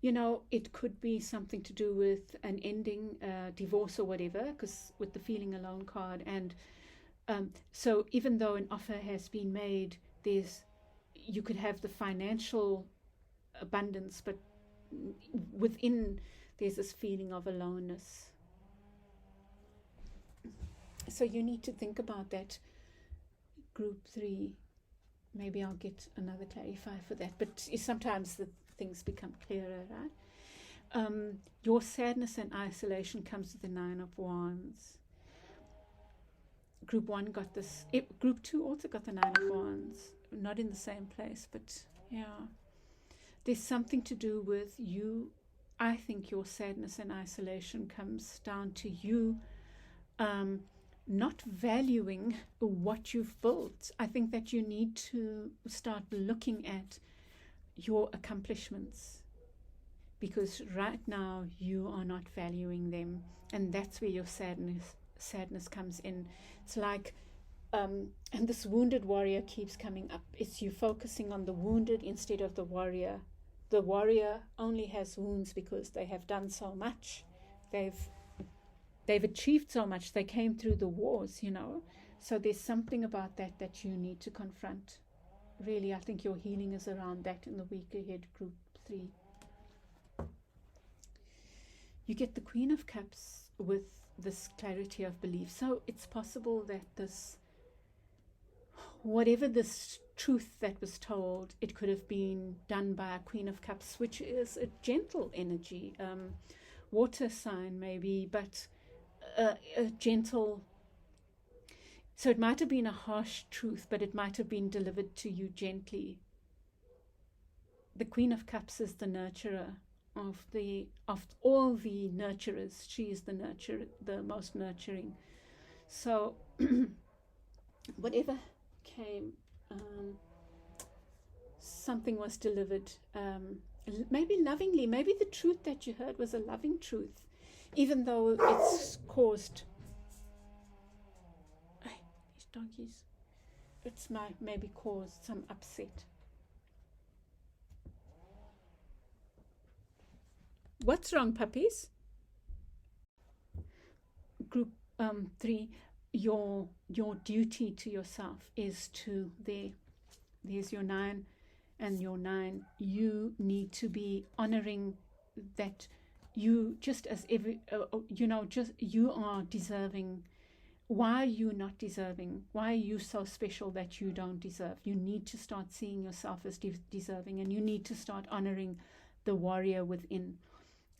you know, it could be something to do with an ending, divorce or whatever, because with the Feeling Alone card. And so even though an offer has been made, you could have the financial abundance, but within there's this feeling of aloneness. So you need to think about that, group 3. Maybe I'll get another clarifier for that, but sometimes the things become clearer, right? Your sadness and isolation comes to the 9 of Wands. Group 1 got this. Group 2 also got the 9 of Wands. Not in the same place, but yeah. There's something to do with you. I think your sadness and isolation comes down to you not valuing what you've built. I think that you need to start looking at your accomplishments, because right now you are not valuing them, and that's where your sadness comes in. It's like and this wounded warrior keeps coming up. It's you focusing on the wounded instead of the warrior. The warrior only has wounds because they have done so much. They've achieved so much. They came through the wars, you know. So there's something about that you need to confront. Really, I think your healing is around that in the week ahead, group 3. You get the Queen of Cups with this clarity of belief. So it's possible that whatever this truth that was told, it could have been done by a Queen of Cups, which is a gentle energy, water sign maybe, but a gentle. So it might have been a harsh truth, but it might have been delivered to you gently. The Queen of Cups is the nurturer of all the nurturers. She is the most nurturing. So whatever came, something was delivered, maybe lovingly. Maybe the truth that you heard was a loving truth, even though it's caused these donkeys, it's maybe caused some upset. What's wrong, puppies? Group 3, your duty to yourself is to there's your 9 and your 9. You need to be honoring that you, just as every just you are deserving. Why are you not deserving? Why are you so special that you don't deserve? You need to start seeing yourself as deserving, and you need to start honoring the warrior within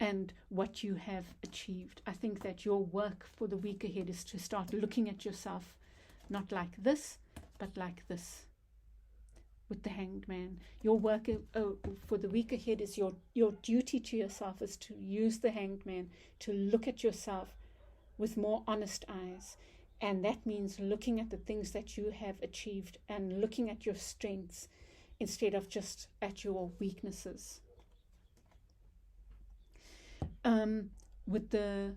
and what you have achieved. I think that your work for the week ahead is to start looking at yourself not like this, but like this, with the Hanged Man. Your work for the week ahead is your duty to yourself is to use the Hanged Man to look at yourself with more honest eyes. And that means looking at the things that you have achieved and looking at your strengths instead of just at your weaknesses. With the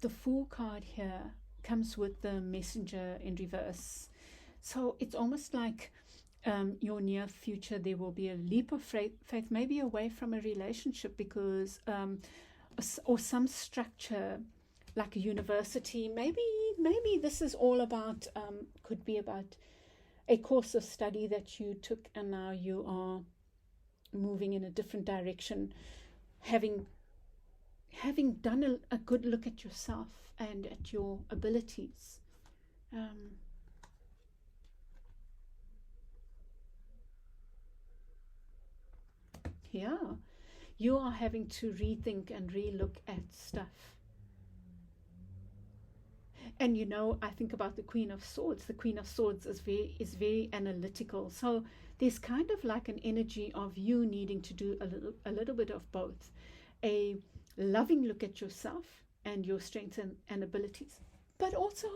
Fool card here comes with the Messenger in reverse. So it's almost like your near future, there will be a leap of faith, maybe away from a relationship, because or some structure like a university. Maybe this is all about, could be about a course of study that you took and now you are moving in a different direction, having having done a good look at yourself and at your abilities. Yeah, you are having to rethink and relook at stuff. And you know, I think about the Queen of Swords. The Queen of Swords is very analytical. So there's kind of like an energy of you needing to do a little bit of both. A loving look at yourself and your strengths and abilities, but also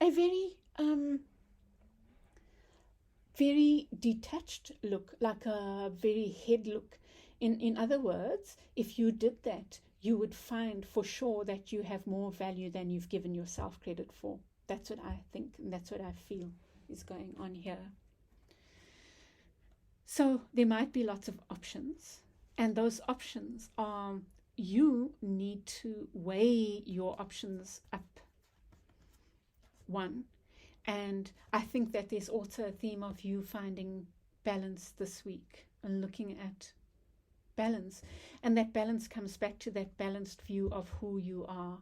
a very detached look, like a very head look. In other words, if you did that, you would find for sure that you have more value than you've given yourself credit for. That's what I think, and that's what I feel is going on here. So there might be lots of options, and those options are, you need to weigh your options up. One. And I think that there's also a theme of you finding balance this week and looking at balance. And that balance comes back to that balanced view of who you are.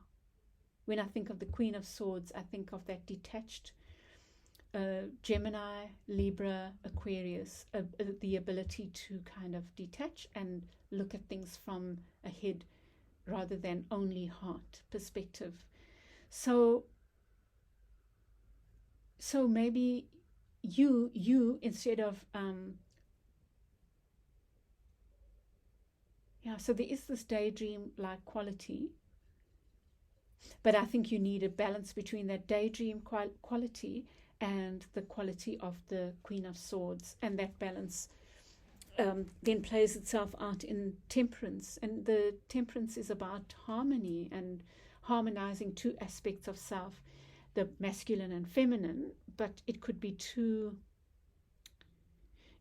When I think of the Queen of Swords, I think of that detached Gemini, Libra, Aquarius, the ability to kind of detach and look at things from a head rather than only heart perspective. So maybe you instead of so there is this daydream like quality, but I think you need a balance between that daydream quality and the quality of the Queen of Swords, and that balance then plays itself out in temperance. And the temperance is about harmony and harmonizing two aspects of self, the masculine and feminine, but it could be two.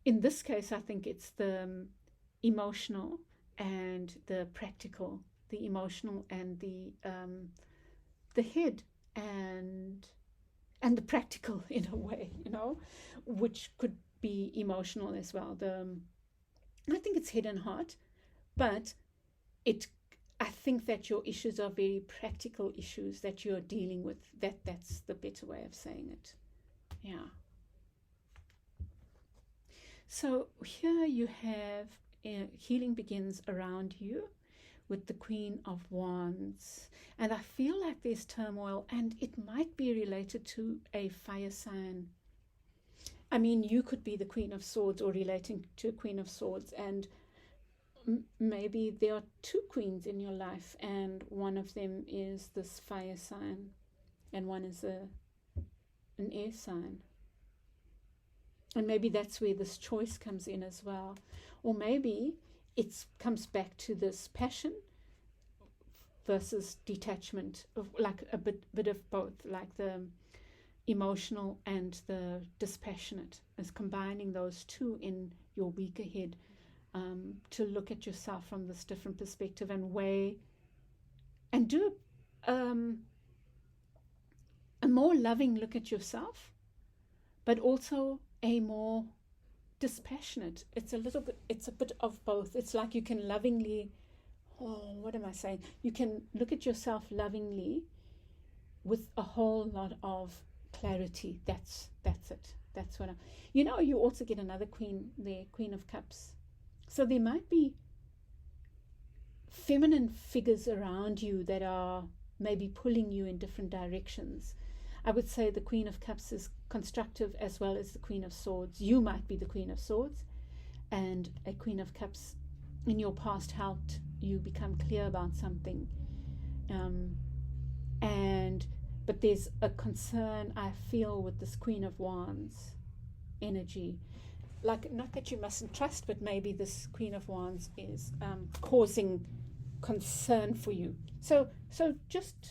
In this case, I think it's the emotional and the practical, the emotional and the head and the practical in a way, you know, which could be emotional as well. I think it's head and heart, but I think that your issues are very practical issues that you're dealing with. That's the better way of saying it. Yeah. So here you have healing begins around you with the Queen of Wands. And I feel like there's turmoil, and it might be related to a fire sign. I mean, you could be the Queen of Swords or relating to a Queen of Swords, and maybe there are two queens in your life, and one of them is this fire sign and one is an air sign. And maybe that's where this choice comes in as well. Or maybe it comes back to this passion versus detachment, like a bit of both, like the emotional and the dispassionate, as combining those two in your week ahead, to look at yourself from this different perspective and weigh and do a more loving look at yourself, but also a more dispassionate. It's a bit of both. It's like you can lovingly, what am I saying? You can look at yourself lovingly with a whole lot of clarity. That's it. That's what you also get another queen there, Queen of Cups. So there might be feminine figures around you that are maybe pulling you in different directions. I would say the Queen of Cups is constructive as well as the Queen of Swords. You might be the Queen of Swords, and a Queen of Cups in your past helped you become clear about something. But there's a concern I feel with this Queen of Wands energy. Like, not that you mustn't trust, but maybe this Queen of Wands is causing concern for you. So just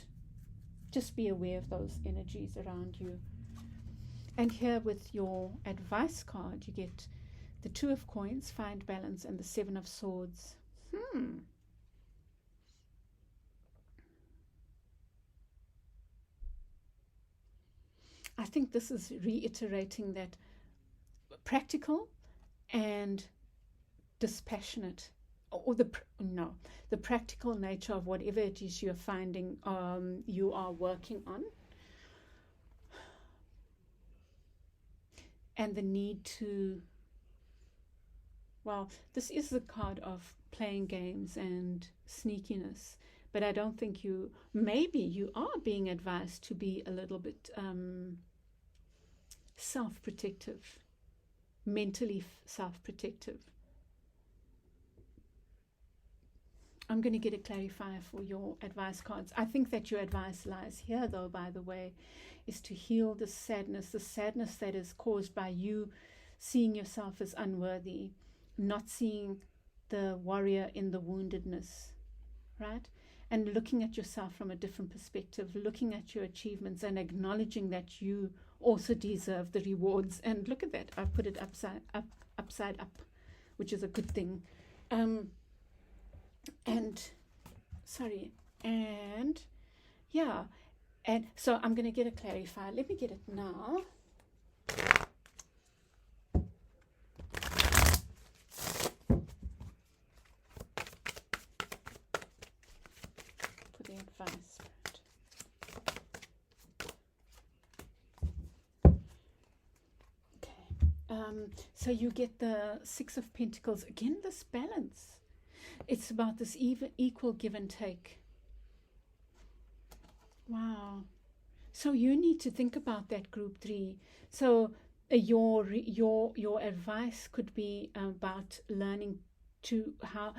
be aware of those energies around you. And here with your advice card, you get the Two of Coins, find balance, and the Seven of Swords. I think this is reiterating that practical and dispassionate or the practical nature of whatever it is you're finding you are working on, and the need to, well, this is the card of playing games and sneakiness, but I don't think maybe you are being advised to be a little bit self-protective, mentally self-protective. I'm going to get a clarifier for your advice cards. I think that your advice lies here, though, by the way, is to heal the sadness that is caused by you seeing yourself as unworthy, not seeing the warrior in the woundedness, right? And looking at yourself from a different perspective, looking at your achievements and acknowledging that you also deserve the rewards. And look at that, I put it upside up, which is a good thing. And yeah, and so I'm going to get a clarifier. Let me get it now. For the advice. Okay. So you get the Six of Pentacles. Again, this balance. It's about this equal give and take. Wow. So you need to think about that, group 3. So your advice could be about learning to how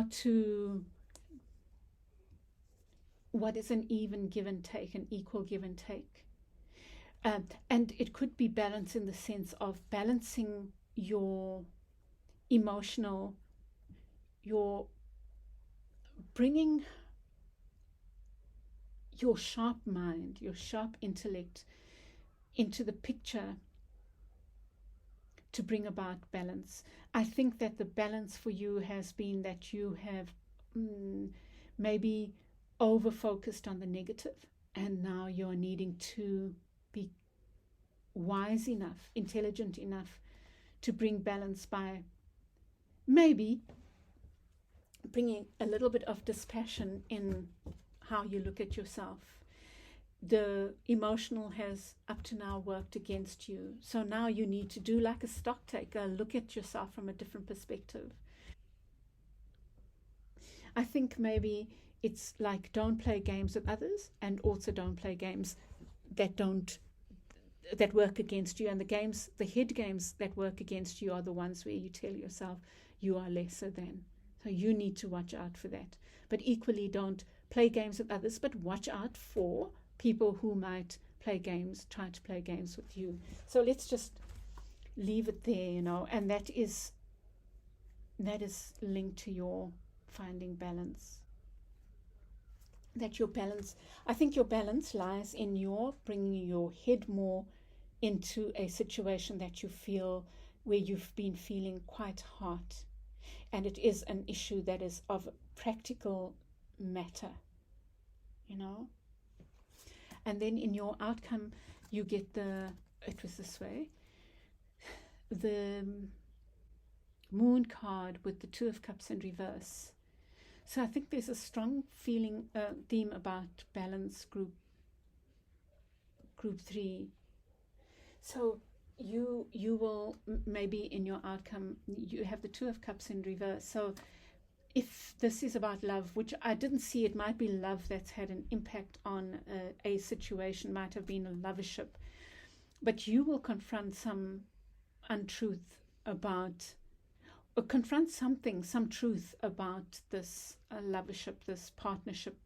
to, what is an even give and take, an equal give and take. And it could be balance in the sense of balancing your emotional, your bringing your sharp mind, your sharp intellect into the picture to bring about balance. I think that the balance for you has been that you have maybe over-focused on the negative, and now you're needing to be wise enough, intelligent enough to bring balance by maybe bringing a little bit of dispassion in how you look at yourself. The emotional has up to now worked against you, so now you need to do like a stock taker, look at yourself from a different perspective. I think maybe it's like, don't play games with others, and also don't play games that work against you. And the head games that work against you are the ones where you tell yourself you are lesser than. So you need to watch out for that. But equally, don't play games with others, but watch out for people who might try to play games with you. So let's just leave it there, and that is linked to your finding balance. I think your balance lies in your bringing your head more into a situation that you feel where you've been feeling quite hot, and it is an issue that is of practical matter, and then in your outcome you get it was this way, the Moon card with the Two of Cups in reverse. So I think there's a strong theme about balance, group 3. So you will maybe in your outcome you have the Two of Cups in reverse. So if this is about love, which I didn't see, it might be love that's had an impact on a situation, might have been a lovership, but you will confront some untruth about, or confront some truth about this lovership, this partnership,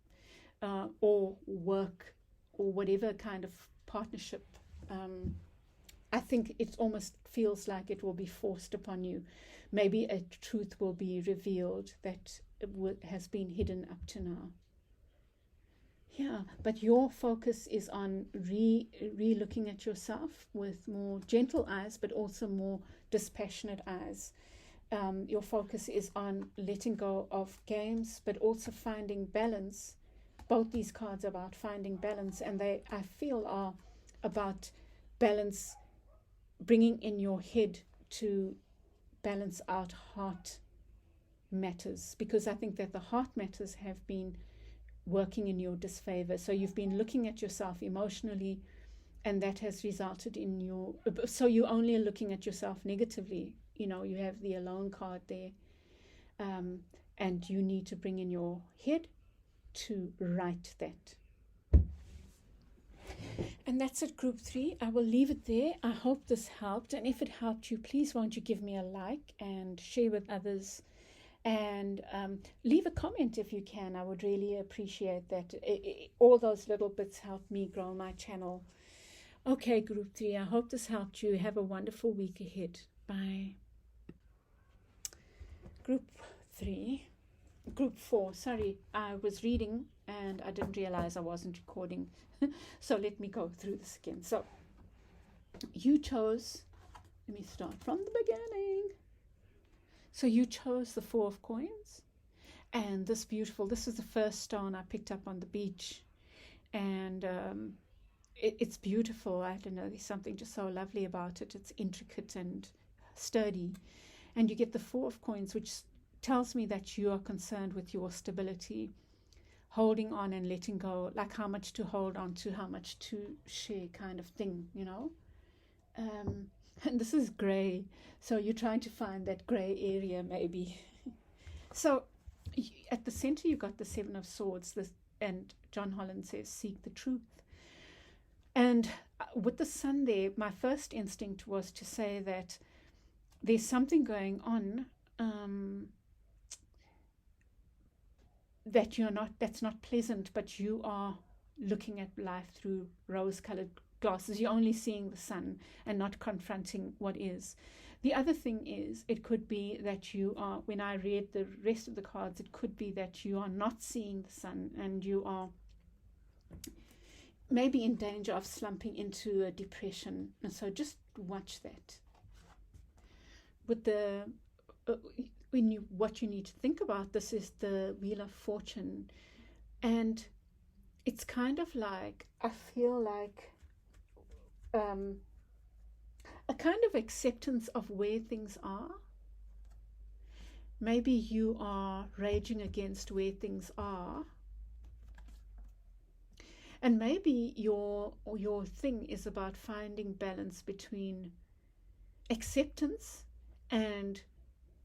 or work, or whatever kind of partnership. I think it almost feels like it will be forced upon you. Maybe a truth will be revealed that has been hidden up to now. Yeah, but your focus is on re-looking at yourself with more gentle eyes, but also more dispassionate eyes. Your focus is on letting go of games, but also finding balance. Both these cards are about finding balance, and they, I feel, are about balance, bringing in your head to balance out heart matters, because I think that the heart matters have been working in your disfavor. So you've been looking at yourself emotionally, and that has resulted in your, so you only are looking at yourself negatively. You know, you have the alone card there, and you need to bring in your head to right that. And that's it, group 3. I will leave it there. I hope this helped, and if it helped you, please won't you give me a like and share with others, and leave a comment if you can. I would really appreciate that. All those little bits help me grow my channel. Okay, group 3, I hope this helped you. Have a wonderful week ahead. Bye. Group 4, sorry, I was reading and I didn't realize I wasn't recording. So let me go through this again. So you chose, let me start from the beginning. So you chose the 4 of coins, and this is the first stone I picked up on the beach, and it's beautiful. I don't know, there's something just so lovely about it. It's intricate and sturdy, and you get the 4 of coins, which tells me that you are concerned with your stability, holding on and letting go, like how much to hold on to, how much to share, kind of thing, you know. And this is gray, so you're trying to find that gray area maybe. So at the center you got the 7 of Swords, and John Holland says seek the truth. And with the sun there, my first instinct was to say that there's something going on that's not pleasant, but you are looking at life through rose-colored glasses. You're only seeing the sun and not confronting what is. The other thing is, it could be that you are, when I read the rest of the cards, it could be that you are not seeing the sun and you are maybe in danger of slumping into a depression. And so just watch that. With the what you need to think about, this is the Wheel of Fortune, and it's kind of like, I feel like a kind of acceptance of where things are. Maybe you are raging against where things are, and maybe your thing is about finding balance between acceptance and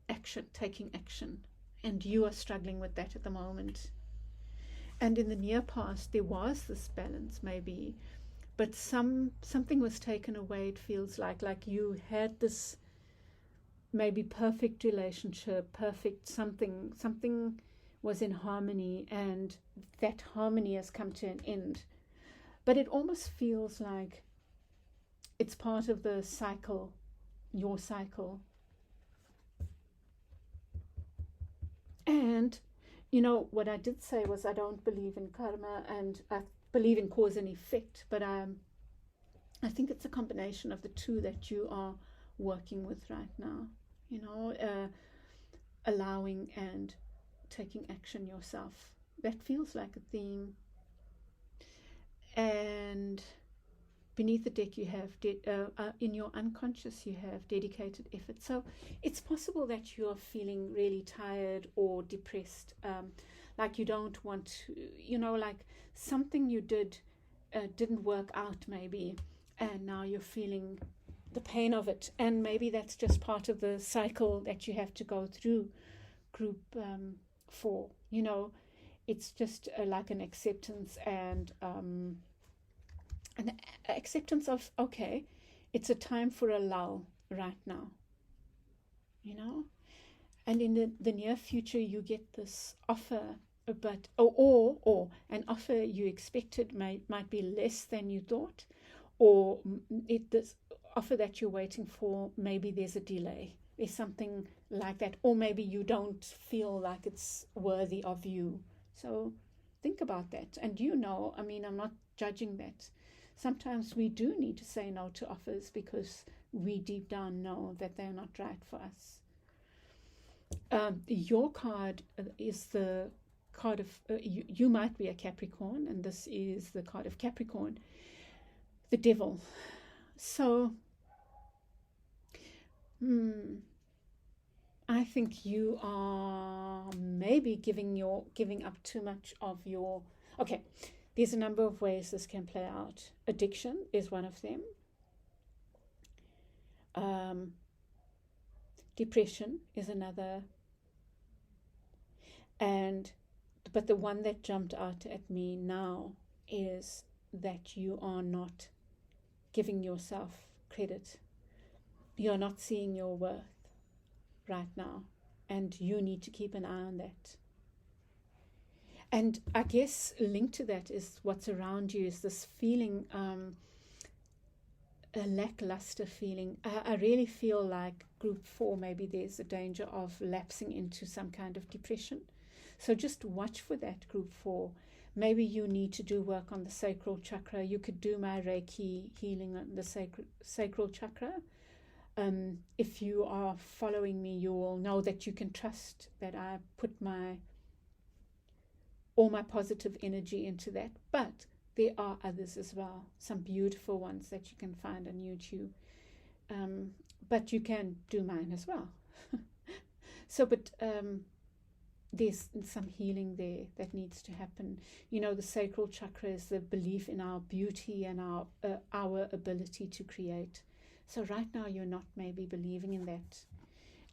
action, taking action, and you are struggling with that at the moment. And in the near past there was this balance maybe, but something was taken away. It feels like you had this maybe perfect relationship, perfect something was in harmony, and that harmony has come to an end. But it almost feels like it's part of the cycle, your cycle. And you know what I did say was, I don't believe in karma, and I believe in cause and effect, but I think it's a combination of the two that you are working with right now, you know, allowing and taking action yourself. That feels like a theme. And beneath the deck you have in your unconscious you have dedicated effort. So it's possible that you're feeling really tired or depressed, like you don't want to, you know, like something you didn't work out maybe, and now you're feeling the pain of it, and maybe that's just part of the cycle that you have to go through. Group 4, you know, it's just like an acceptance, and an acceptance of, okay, it's a time for a lull right now, you know. And in the near future you get this offer, but or an offer you expected might be less than you thought, or this offer that you're waiting for, maybe there's a delay, there's something like that, or maybe you don't feel like it's worthy of you. So think about that. And you know, I mean, I'm not judging that. Sometimes we do need to say no to offers because we deep down know that they're not right for us. Your card is the card of, you might be a Capricorn, and this is the card of Capricorn, the Devil. So, I think you are maybe giving up too much of your. Okay, there's a number of ways this can play out. Addiction is one of them. Um, Depression is another. And but the one that jumped out at me now is that you are not giving yourself credit. You're not seeing your worth right now, and you need to keep an eye on that. And I guess linked to that is what's around you is this feeling, a lackluster feeling. I really feel like group 4, maybe there's a danger of lapsing into some kind of depression. So just watch for that, group 4. Maybe you need to do work on the sacral chakra. You could do my Reiki healing on the sacral chakra. If you are following me, you will know that you can trust that I put all my positive energy into that. But there are others as well, some beautiful ones that you can find on YouTube. But you can do mine as well. But there's some healing there that needs to happen. You know, the sacral chakra is the belief in our beauty and our ability to create. So right now you're not maybe believing in that.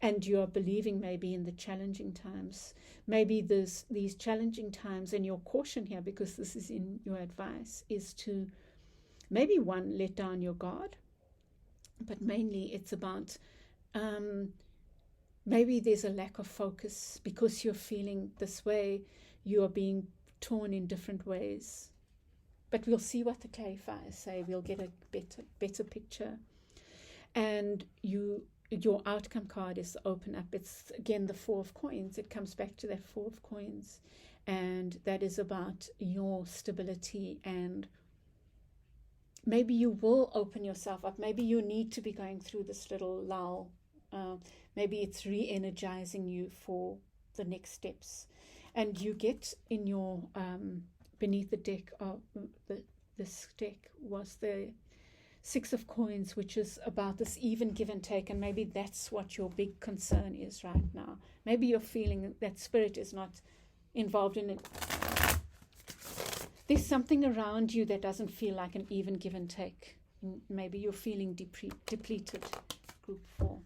And you're believing maybe in the challenging times. Maybe these challenging times, and your caution here, because this is in your advice, is to maybe, one, let down your guard. But mainly it's about maybe there's a lack of focus because you're feeling this way. You are being torn in different ways. But we'll see what the clarifiers say. We'll get a better picture. And your outcome card is open up. It's again the 4 of coins. It comes back to that 4 of coins. And that is about your stability, and maybe you will open yourself up. Maybe you need to be going through this little lull. Maybe it's re-energizing you for the next steps. And you get in your, beneath the deck, this deck was the 6 of coins, which is about this even give and take. And maybe that's what your big concern is right now. Maybe you're feeling that spirit is not involved in it. There's something around you that doesn't feel like an even give and take. Maybe you're feeling depleted, group 4.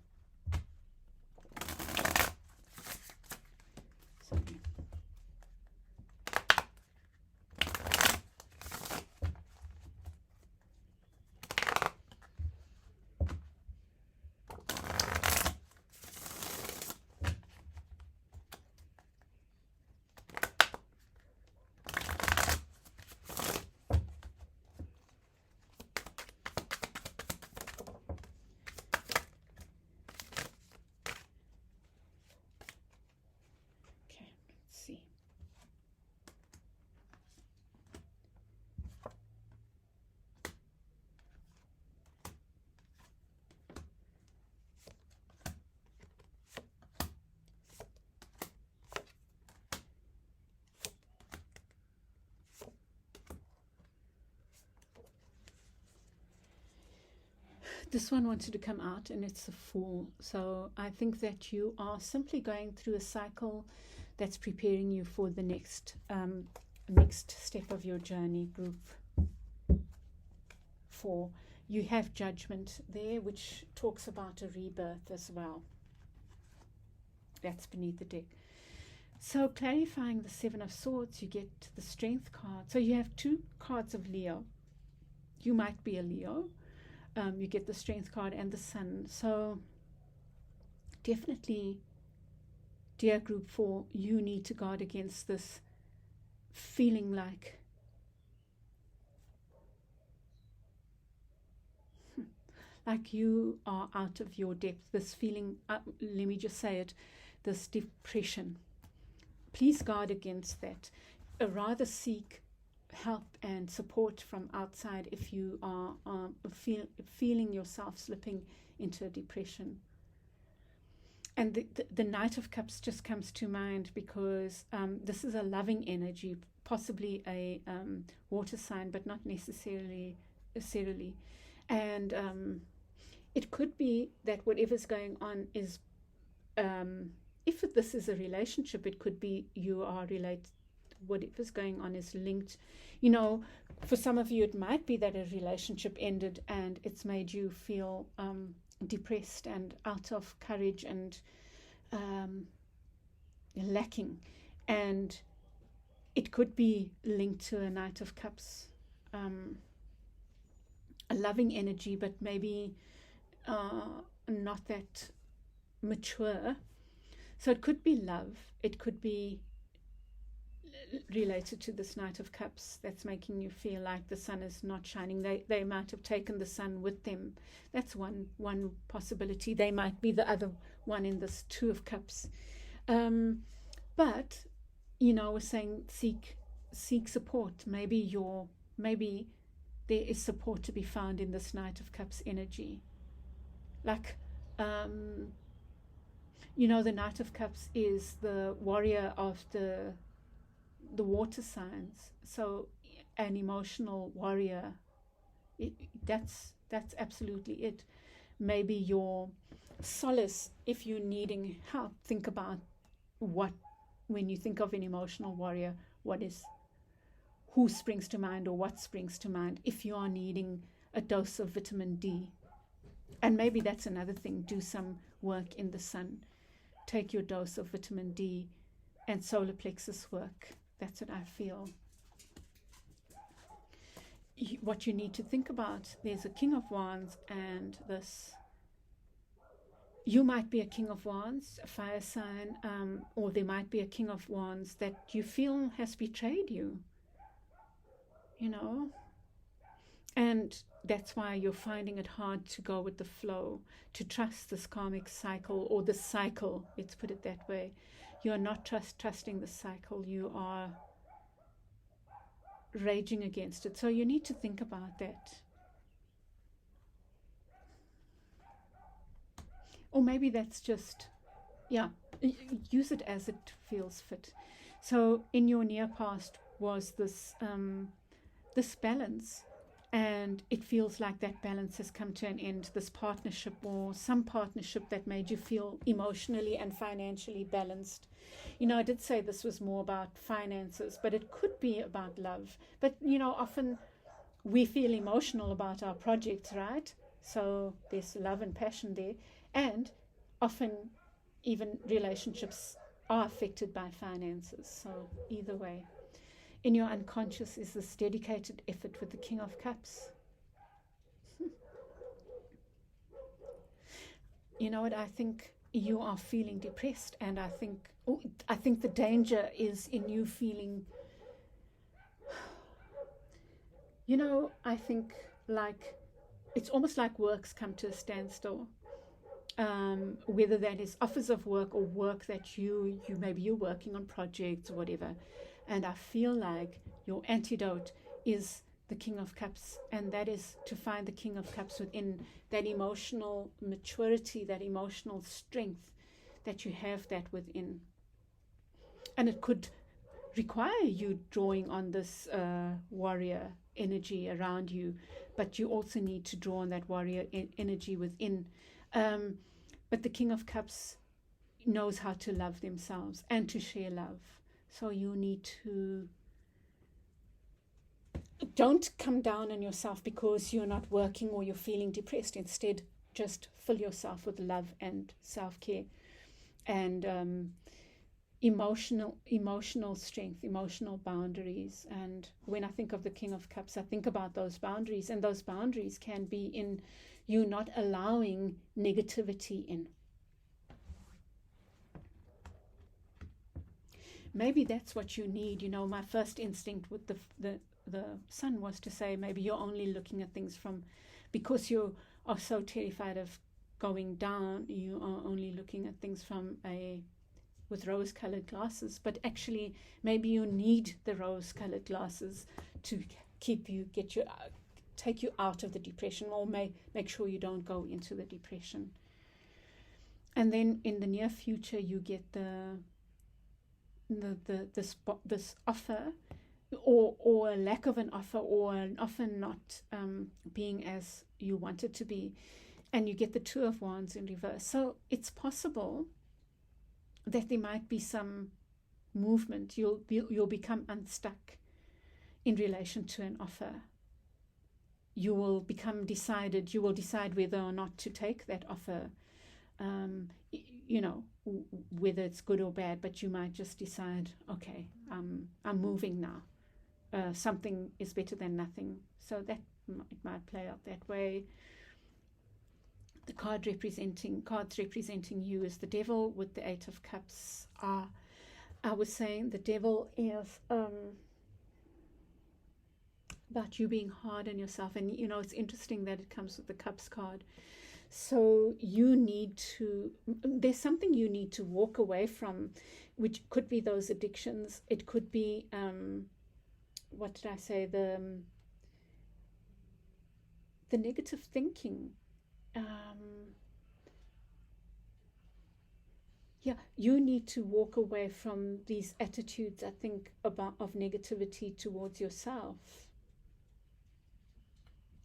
This one wanted to come out, and it's a Fool. So I think that you are simply going through a cycle that's preparing you for the next step of your journey, group 4. You have Judgment there, which talks about a rebirth as well. That's beneath the deck. So clarifying the 7 of Swords, you get the Strength card. So you have 2 cards of Leo. You might be a Leo. You get the Strength card and the Sun. So definitely, dear group 4, you need to guard against this feeling like you are out of your depth. This feeling, let me just say it, this depression. Please guard against that. Rather seek help and support from outside if you are feeling yourself slipping into a depression. And the Knight of Cups just comes to mind because this is a loving energy, possibly a water sign, but not necessarily. And it could be that whatever's going on is if this is a relationship, it could be you are related, whatever's going on is linked. You know, for some of you, it might be that a relationship ended and it's made you feel depressed and out of courage and lacking. And it could be linked to a Knight of Cups, a loving energy, but maybe not that mature. So it could be love. It could be related to this Knight of Cups that's making you feel like the sun is not shining. They might have taken the sun with them. That's one possibility. They might be the other one in this Two of Cups. But, you know, we're saying seek support. Maybe there is support to be found in this Knight of Cups energy. Like, you know, the Knight of Cups is the warrior of the water signs. So an emotional warrior, that's absolutely it. Maybe your solace, if you're needing help, think about when you think of an emotional warrior, who springs to mind or what springs to mind if you are needing a dose of vitamin D. And maybe that's another thing. Do some work in the sun. Take your dose of vitamin D and solar plexus work. That's what I feel. What you need to think about, there's a King of Wands and this. You might be a King of Wands, a fire sign, or there might be a King of Wands that you feel has betrayed you. You know? And that's why you're finding it hard to go with the flow, to trust this karmic cycle, or the cycle, let's put it that way. You're not trusting the cycle. You are raging against it. So you need to think about that. Or maybe that's just, use it as it feels fit. So in your near past was this balance, and it feels like that balance has come to an end, this partnership or some partnership that made you feel emotionally and financially balanced. You know, I did say this was more about finances, but it could be about love. But, you know, often we feel emotional about our projects, right? So there's love and passion there. And often even relationships are affected by finances. So either way. In your unconscious is this dedicated effort with the King of Cups. You know what? I think you are feeling depressed, and I think the danger is in you feeling, you know, I think like it's almost like work's come to a standstill. Whether that is offers of work or work that you maybe you're working on projects or whatever. And I feel like your antidote is the King of Cups, and that is to find the King of Cups within that emotional maturity, that emotional strength, that you have that within. And it could require you drawing on this warrior energy around you, but you also need to draw on that warrior energy within. But the King of Cups knows how to love themselves and to share love. So you need to, don't come down on yourself because you're not working or you're feeling depressed. Instead, just fill yourself with love and self-care and emotional strength, emotional boundaries. And when I think of the King of Cups, I think about those boundaries, and those boundaries can be in you not allowing negativity in. Maybe that's what you need. You know, my first instinct with the sun was to say maybe you're only looking at things from, because you are so terrified of going down, you are only looking at things from with rose-colored glasses. But actually, maybe you need the rose-colored glasses to take you out of the depression, or make sure you don't go into the depression. And then in the near future, you get this offer, or a lack of an offer, or an offer not being as you want it to be, and you get the Two of Wands in reverse. So it's possible that there might be some movement. You'll become unstuck in relation to an offer. You will become decided. You will decide whether or not to take that offer. You know, whether it's good or bad, but you might just decide, okay, I'm moving now. Something is better than nothing. So that it might play out that way. The cards representing you is the devil with the 8 of Cups. I was saying the devil is about you being hard on yourself. And, you know, it's interesting that it comes with the Cups card. So there's something you need to walk away from, which could be those addictions. It could be, what did I say? The negative thinking. Yeah, you need to walk away from these attitudes, I think, of negativity towards yourself.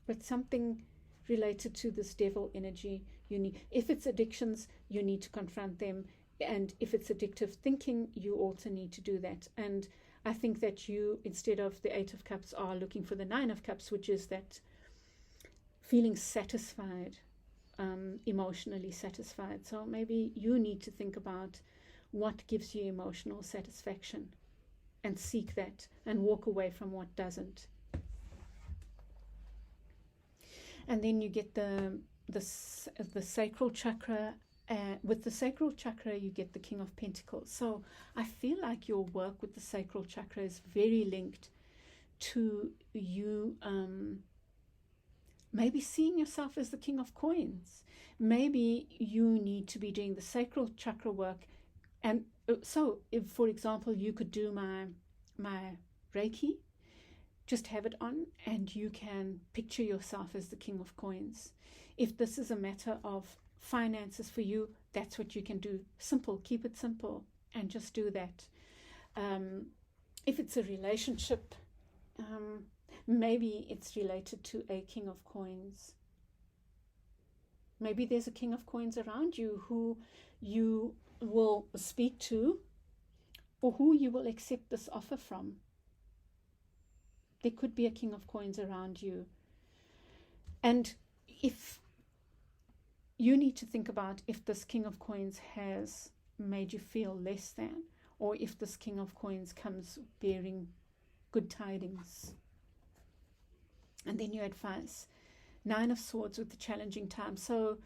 But something related to this devil energy, if it's addictions, you need to confront them. And if it's addictive thinking, you also need to do that. And I think that you, instead of the 8 of Cups, are looking for the 9 of Cups, which is that feeling satisfied, emotionally satisfied. So maybe you need to think about what gives you emotional satisfaction and seek that and walk away from what doesn't. And then you get the sacral chakra. With the sacral chakra, you get the King of Pentacles. So I feel like your work with the sacral chakra is very linked to you maybe seeing yourself as the King of Coins. Maybe you need to be doing the sacral chakra work. And so, if, for example, you could do my Reiki, just have it on, and you can picture yourself as the King of Coins. If this is a matter of finances for you, that's what you can do. Simple, keep it simple, and just do that. If it's a relationship, maybe it's related to a King of Coins. Maybe there's a King of Coins around you who you will speak to, or who you will accept this offer from. There could be a King of Coins around you. And if you need to think about if this King of Coins has made you feel less than, or if this King of Coins comes bearing good tidings. And then your advice. 9 of Swords with the challenging time. So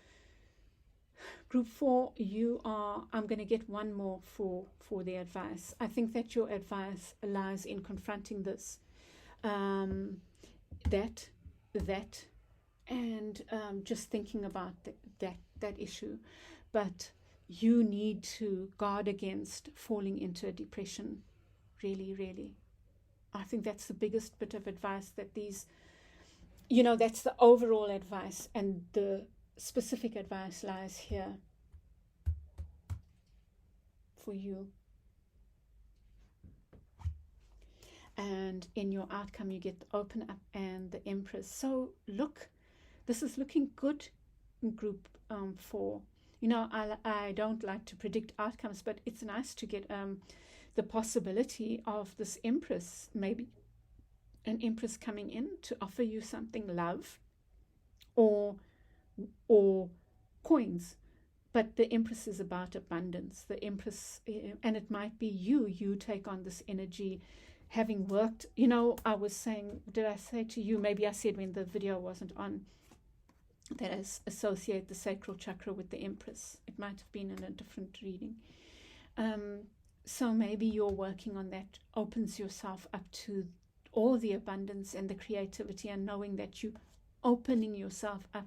group 4, I'm going to get one more for the advice. I think that your advice lies in confronting this. That, and just thinking about that issue. But you need to guard against falling into a depression. Really, really. I think that's the biggest bit of advice that that's the overall advice, and the specific advice lies here for you. And in your outcome, you get the Open Up and the Empress. So look, this is looking good in group 4. I don't like to predict outcomes, but it's nice to get the possibility of this Empress, maybe an Empress coming in to offer you something, love or coins. But the Empress is about abundance. The Empress, and it might be you take on this energy, having worked, I was saying, did I say to you, maybe I said when the video wasn't on, that I associate the sacral chakra with the Empress. It might have been in a different reading. So maybe you're working on that, opens yourself up to all the abundance and the creativity, and knowing that you're opening yourself up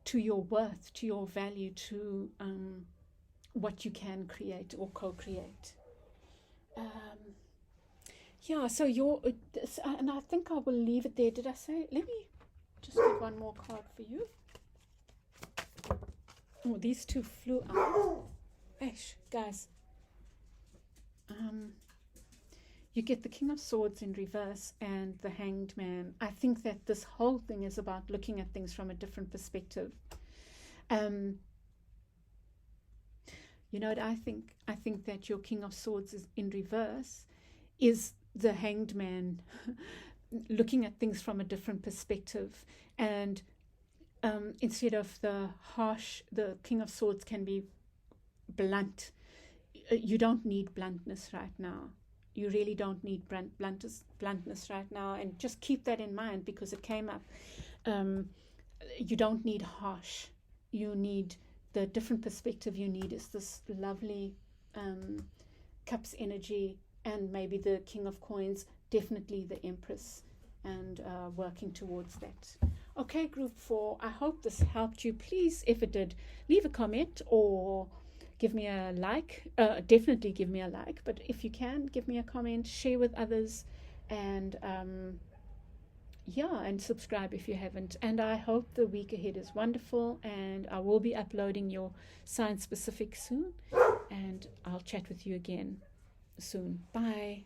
to your worth, to your value, to what you can create or co-create. So and I think I will leave it there. Did I say? Let me just get one more card for you. Oh, these two flew out. Ash, guys. You get the King of Swords in reverse and the Hanged Man. I think that this whole thing is about looking at things from a different perspective. You know what I think? I think that your King of Swords is in reverse is the Hanged Man, looking at things from a different perspective. And instead of the harsh, the King of Swords can be blunt. You don't need bluntness right now. You really don't need bluntness right now. And just keep that in mind, because it came up. You don't need harsh. You need the different perspective. You need is this lovely cups energy, and maybe the King of Coins, definitely the Empress, and working towards that. Okay, group 4, I hope this helped you. Please, if it did, leave a comment or give me a like. Definitely give me a like, but if you can, give me a comment, share with others, and yeah, and subscribe if you haven't. And I hope the week ahead is wonderful, and I will be uploading your sign specific soon, and I'll chat with you again soon. Bye.